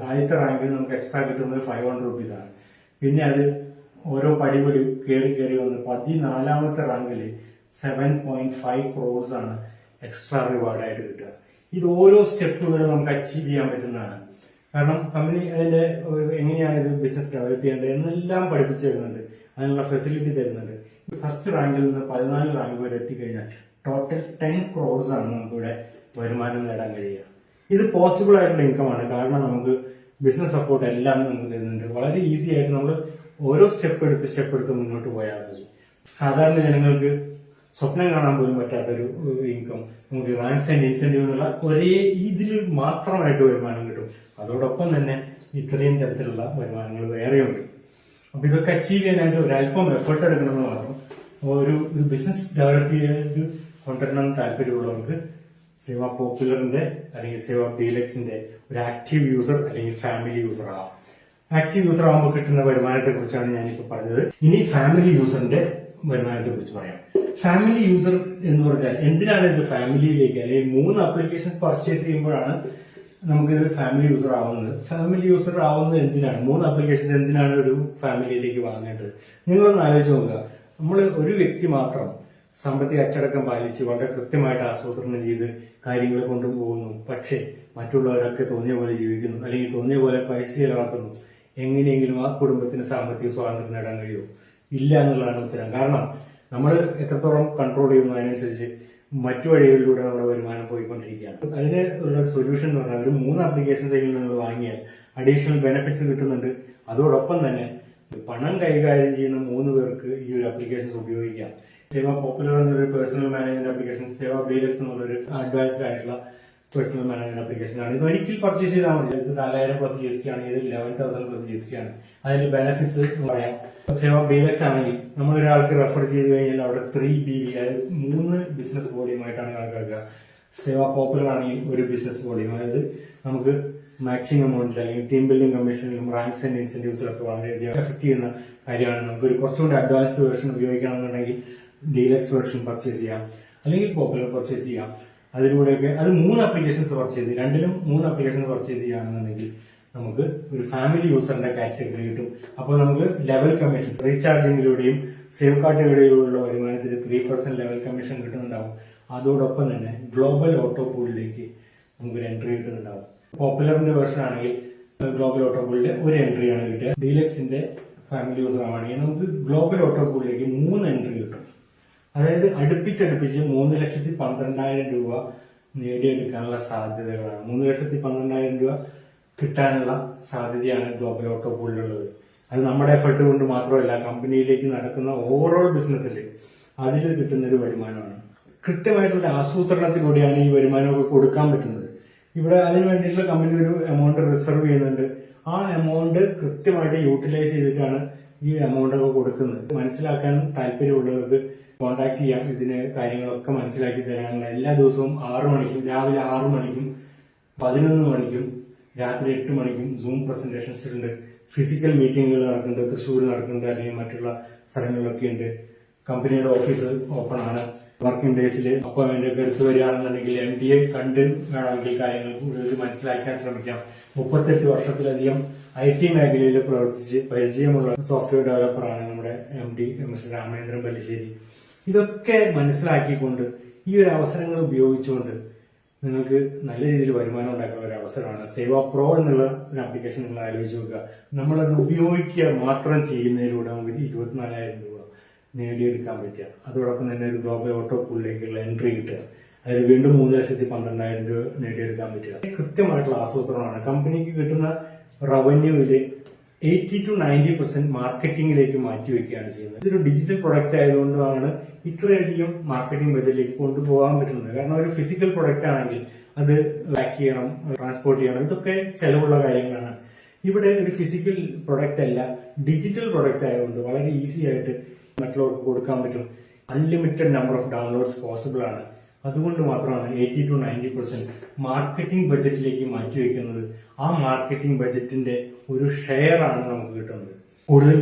Speaker 1: ആദ്യത്തെ റാങ്കിൽ നമുക്ക് എക്സ്ട്രാ കിട്ടുന്നത് 500 റുപ്പീസ് ആണ്. പിന്നെ അത് ഓരോ പടി കയറി വന്ന് 14ാമത്തെ റാങ്കിൽ 7.5 crores ആണ് എക്സ്ട്രാ റിവാർഡായിട്ട് കിട്ടുക. ഇത് ഓരോ സ്റ്റെപ്പുകൾ നമുക്ക് അച്ചീവ് ചെയ്യാൻ പറ്റുന്നതാണ്. കാരണം കമ്പനി അതിന്റെ എങ്ങനെയാണ് ഇത് ബിസിനസ് ഡെവലപ്പ് ചെയ്യേണ്ടത് എന്നെല്ലാം പഠിപ്പിച്ചു തരുന്നുണ്ട്, അതിനുള്ള ഫെസിലിറ്റി തരുന്നുണ്ട്. ഫസ്റ്റ് റാങ്കിൽ നിന്ന് 14 റാങ്ക് വരെ എത്തിക്കഴിഞ്ഞാൽ ടോട്ടൽ 10 crores ആണ് നമുക്കിവിടെ വരുമാനം നേടാൻ കഴിയുക. ഇത് പോസിബിൾ ആയിട്ടുള്ള ഇൻകം ആണ്. കാരണം നമുക്ക് ബിസിനസ് സപ്പോർട്ട് എല്ലാം നമുക്ക് തരുന്നുണ്ട്. വളരെ ഈസി ആയിട്ട് നമ്മൾ ഓരോ സ്റ്റെപ്പ് എടുത്ത് മുന്നോട്ട് പോയാൽ മതി. സാധാരണ ജനങ്ങൾക്ക് സ്വപ്നം കാണാൻ പോലും പറ്റാത്തൊരു ഇൻകം നമുക്ക് റാങ്ക്സ് ആൻഡ് ഇൻസെന്റീവ് എന്നുള്ള ഒരേ ഇതിൽ മാത്രമായിട്ട് വരുമാനം കിട്ടും. അതോടൊപ്പം തന്നെ ഇത്രയും തരത്തിലുള്ള വരുമാനങ്ങൾ വേറെയുണ്ട്. അപ്പൊ ഇതൊക്കെ അച്ചീവ് ചെയ്യാനായിട്ട് ഒരല്പം എഫേർട്ട് എടുക്കണമെന്ന് മാത്രം. ഒരു ബിസിനസ് ഡെവലപ്പ് ചെയ്ത് കൊണ്ടുവരണമെന്ന് താല്പര്യമുള്ളവർക്ക് സേവ പോപ്പുലറിന്റെ അല്ലെങ്കിൽ സേവ ഡീലക്സിന്റെ ഒരു ആക്റ്റീവ് യൂസർ അല്ലെങ്കിൽ ഫാമിലി യൂസർ ആവാം. ആക്റ്റീവ് യൂസർ ആകുമ്പോൾ കിട്ടുന്ന വരുമാനത്തെ കുറിച്ചാണ് ഞാനിപ്പോൾ പറഞ്ഞത്. ഇനി ഫാമിലി യൂസറിന്റെ വരുമാനത്തെ കുറിച്ച് പറയാം. ഫാമിലി യൂസർ എന്ന് പറഞ്ഞാൽ എന്തിനാണ് ഇത് ഫാമിലിയിലേക്ക് അല്ലെങ്കിൽ 3 ആപ്ലിക്കേഷൻസ് പർച്ചേസ് ചെയ്യുമ്പോഴാണ് നമുക്കിത് ഫാമിലി യൂസർ ആവുന്നത് എന്തിനാണ്? 3 ആപ്ലിക്കേഷൻ എന്തിനാണ് ഒരു ഫാമിലിയിലേക്ക് വാങ്ങേണ്ടത്? നിങ്ങളൊന്ന് ആലോചിച്ച് നോക്കുക. നമ്മൾ ഒരു വ്യക്തി മാത്രം സാമ്പത്തിക അച്ചടക്കം പാലിച്ച് വളരെ കൃത്യമായിട്ട് ആസൂത്രണം ചെയ്ത് കാര്യങ്ങൾ കൊണ്ടുപോകുന്നു. പക്ഷേ മറ്റുള്ളവരൊക്കെ തോന്നിയ പോലെ ജീവിക്കുന്നു, അല്ലെങ്കിൽ തോന്നിയ പോലെ പൈസ ചെലവാക്കുന്നു. എങ്ങനെയെങ്കിലും ആ കുടുംബത്തിന് സാമ്പത്തിക സ്വാതന്ത്ര്യം നേടാൻ കഴിയുമോ? ഇല്ല എന്നുള്ളതാണ് ഉത്തരം. കാരണം നമ്മൾ എത്രത്തോളം കൺട്രോൾ ചെയ്യുന്നു അതിനനുസരിച്ച് മറ്റു വഴികളിലൂടെ നമ്മുടെ വരുമാനം പോയിക്കൊണ്ടിരിക്കുകയാണ്. അതിന് ഉള്ള സൊല്യൂഷൻ എന്ന് പറഞ്ഞാൽ ഒരു 3 ആപ്ലിക്കേഷൻസ് നിങ്ങൾ വാങ്ങിയാൽ അഡീഷണൽ ബെനിഫിറ്റ്സ് കിട്ടുന്നുണ്ട്. അതോടൊപ്പം തന്നെ പണം കൈകാര്യം ചെയ്യുന്ന 3 പേർക്ക് ഈ ഒരു ആപ്ലിക്കേഷൻസ് ഉപയോഗിക്കാം. സേവ പോപ്പുലർ എന്നൊരു പേഴ്സണൽ മാനേജ്മെന്റ് ആപ്ലിക്കേഷൻ, സേവ ബേലക്സ് എന്നുള്ളൊരു അഡ്വാൻസ്ഡ് ആയിട്ടുള്ള പേഴ്സണൽ മാനേജ്മെന്റ് ആപ്ലിക്കേഷൻ ആണ്. ഇത് ഒരിക്കൽ പർച്ചേസ് ചെയ്താൽ മതി. ഇത് 4000 പ്ലസ് GST ആണ്, ഇത് 11,000 പ്ലസ് GST ആണ്. അതിന്റെ ബെനിഫിറ്റ്സ് പറയാം. സേവ ബേലക്സ് ആണെങ്കിൽ നമ്മൾ ഒരാൾക്ക് റെഫർ ചെയ്ത് കഴിഞ്ഞാൽ അവിടെ 3 BV, അതായത് 3 ബിസിനസ് വോളിയുമായിട്ടാണ് കണക്കാക്കുക. സേവ പോപ്പുലർ ആണെങ്കിൽ ഒരു ബിസിനസ് വോളിയം, അതായത് നമുക്ക് മാക്സിമം എമൗണ്ടിൽ അല്ലെങ്കിൽ ടീം ബിൽഡിംഗ് കമ്മീഷനിലും റാങ്ക്സ് ആൻഡ് ഇൻസെന്റീവ്സിലൊക്കെ വളരെയധികം എഫക്ട് ചെയ്യുന്ന കാര്യമാണ്. നമുക്ക് ഒരു കുറച്ചുകൂടി അഡ്വാൻസ്ഡ് വേർഷൻ ഉപയോഗിക്കണമെന്നുണ്ടെങ്കിൽ ഡീലക്സ് വേർഷൻ പർച്ചേസ് ചെയ്യാം, അല്ലെങ്കിൽ പോപ്പുലർ പർച്ചേസ് ചെയ്യാം. അതിലൂടെയൊക്കെ അത് 3 ആപ്ലിക്കേഷൻസ് പർച്ചേസ് ചെയ്യും. രണ്ടിലും 3 ആപ്ലിക്കേഷൻസ് പർച്ചേസ് ചെയ്യുകയാണെന്നുണ്ടെങ്കിൽ നമുക്ക് ഒരു ഫാമിലി യൂസറിന്റെ കാറ്റഗറി കിട്ടും. അപ്പോൾ നമുക്ക് ലെവൽ കമ്മീഷൻ റീചാർജിങ്ങിലൂടെയും സേവ് കാർഡിലൂടെയുള്ള വരുമാനത്തിന് 3% ലെവൽ കമ്മീഷൻ കിട്ടുന്നുണ്ടാവും. അതോടൊപ്പം തന്നെ ഗ്ലോബൽ ഓട്ടോ പൂളിലേക്ക് നമുക്കൊരു എൻട്രി കിട്ടുന്നുണ്ടാവും. പോപ്പുലറിന്റെ വേർഷൻ ആണെങ്കിൽ ഗ്ലോബൽ ഓട്ടോ പൂളിലെ ഒരു എൻട്രി ആണ് കിട്ടുക. ഡീലക്സിന്റെ ഫാമിലി യൂസർ ആണെങ്കിൽ നമുക്ക് ഗ്ലോബൽ ഓട്ടോ പൂളിലേക്ക് 3 എൻട്രി കിട്ടും. അതായത് അടുപ്പിച്ചടുപ്പിച്ച് 3,12,000 രൂപ നേടിയെടുക്കാനുള്ള സാധ്യതകളാണ്. 3,12,000 രൂപ കിട്ടാനുള്ള സാധ്യതയാണ് ഗ്ലോബൽ ഓട്ടോ പൂളിലുള്ളത്. അത് നമ്മുടെ എഫർട്ട് കൊണ്ട് മാത്രമല്ല, കമ്പനിയിലേക്ക് നടക്കുന്ന ഓവറോൾ ബിസിനസ്സിൽ അതിൽ കിട്ടുന്ന ഒരു വരുമാനമാണ്. കൃത്യമായിട്ടുള്ള ആസൂത്രണത്തിലൂടെയാണ് ഈ വരുമാനമൊക്കെ കൊടുക്കാൻ പറ്റുന്നത്. ഇവിടെ അതിന് വേണ്ടിയിട്ടുള്ള കമ്പനി ഒരു എമൗണ്ട് റിസർവ് ചെയ്യുന്നുണ്ട്. ആ എമൗണ്ട് കൃത്യമായിട്ട് യൂട്ടിലൈസ് ചെയ്തിട്ടാണ് ഈ എമൗണ്ട് ഒക്കെ കൊടുക്കുന്നത്. മനസ്സിലാക്കാൻ താല്പര്യമുള്ളവർക്ക് കോൺടാക്ട് ചെയ്യാം. ഇതിന് കാര്യങ്ങളൊക്കെ മനസ്സിലാക്കി തരാനുള്ള എല്ലാ ദിവസവും 6 മണിക്കും, രാവിലെ 6 മണിക്കും 11 മണിക്കും രാത്രി 8 മണിക്കും സൂം പ്രസന്റേഷൻസ് ഉണ്ട്. ഫിസിക്കൽ മീറ്റിംഗുകൾ നടക്കുന്നുണ്ട്, തൃശ്ശൂർ നടക്കുന്നുണ്ട്, അല്ലെങ്കിൽ മറ്റുള്ള സ്ഥലങ്ങളിലൊക്കെ ഉണ്ട്. കമ്പനിയുടെ ഓഫീസ് ഓപ്പൺ ആണ്. വർക്കിംഗ് ഡേയ്സിൽ അപ്പോയിന്റ്മെന്റ് ഒക്കെ എടുത്തു വരികയാണെന്നുണ്ടെങ്കിൽ MDA കണ്ട് വേണമെങ്കിൽ കാര്യങ്ങൾ കൂടുതൽ മനസ്സിലാക്കാൻ ശ്രമിക്കാം. 38 വർഷത്തിലധികം IT മേഖലയിൽ പ്രവർത്തിച്ച് പരിചയമുള്ള സോഫ്റ്റ്വെയർ ഡെവലപ്പറാണ് നമ്മുടെ MD മിസ്റ്റർ രാമേന്ദ്രൻ പല്ലിശ്ശേരി. ഇതൊക്കെ മനസ്സിലാക്കിക്കൊണ്ട് ഈ ഒരു അവസരങ്ങൾ ഉപയോഗിച്ചുകൊണ്ട് നിങ്ങൾക്ക് നല്ല രീതിയിൽ വരുമാനം ഉണ്ടാക്കുന്ന ഒരു അവസരമാണ്. സേവ പ്രോ എന്നുള്ള ഒരു ആപ്ലിക്കേഷൻ നിങ്ങൾ ആലോചിച്ച് നോക്കുക. നമ്മളത് ഉപയോഗിക്കുക മാത്രം ചെയ്യുന്നതിലൂടെ നമുക്ക് 24,000 രൂപ നേടിയെടുക്കാൻ പറ്റുക. അതോടൊപ്പം തന്നെ ഒരു ഗ്ലോബൽ ഓട്ടോ പൂളിലേക്കുള്ള എൻട്രി കിട്ടുക. അതിൽ വീണ്ടും 3,12,000 രൂപ നേടിയെടുക്കാൻ പറ്റുക. കൃത്യമായിട്ടുള്ള ആസൂത്രണമാണ്. കമ്പനിക്ക് കിട്ടുന്ന റവന്യൂവില് 80 to 90% മാർക്കറ്റിംഗിലേക്ക് മാറ്റിവെക്കുകയാണ് ചെയ്യുന്നത്. ഇതൊരു ഡിജിറ്റൽ പ്രൊഡക്റ്റ് ആയതുകൊണ്ടാണ് ഇത്രയധികം മാർക്കറ്റിംഗ് ബജറ്റിലേക്ക് കൊണ്ടുപോകാൻ പറ്റുന്നത്. കാരണം ഒരു ഫിസിക്കൽ പ്രൊഡക്റ്റ് ആണെങ്കിൽ അത് പാക്ക് ചെയ്യണം, ട്രാൻസ്പോർട്ട് ചെയ്യണം, ഇതൊക്കെ ചെലവുള്ള കാര്യങ്ങളാണ്. ഇവിടെ ഒരു ഫിസിക്കൽ പ്രൊഡക്റ്റ് അല്ല, ഡിജിറ്റൽ പ്രൊഡക്റ്റ് ആയതുകൊണ്ട് വളരെ ഈസി ആയിട്ട് മറ്റുള്ളവർക്ക് കൊടുക്കാൻ പറ്റും. Unlimited number of downloads possible ആണ്. അതുകൊണ്ട് മാത്രമാണ് 80 to 90% മാർക്കറ്റിംഗ് ബജറ്റിലേക്ക് മാറ്റിവെക്കുന്നത്. ആ മാർക്കറ്റിംഗ് ബജറ്റിന്റെ ഒരു ഷെയർ ആണ് നമുക്ക് കിട്ടുന്നത്. കൂടുതൽ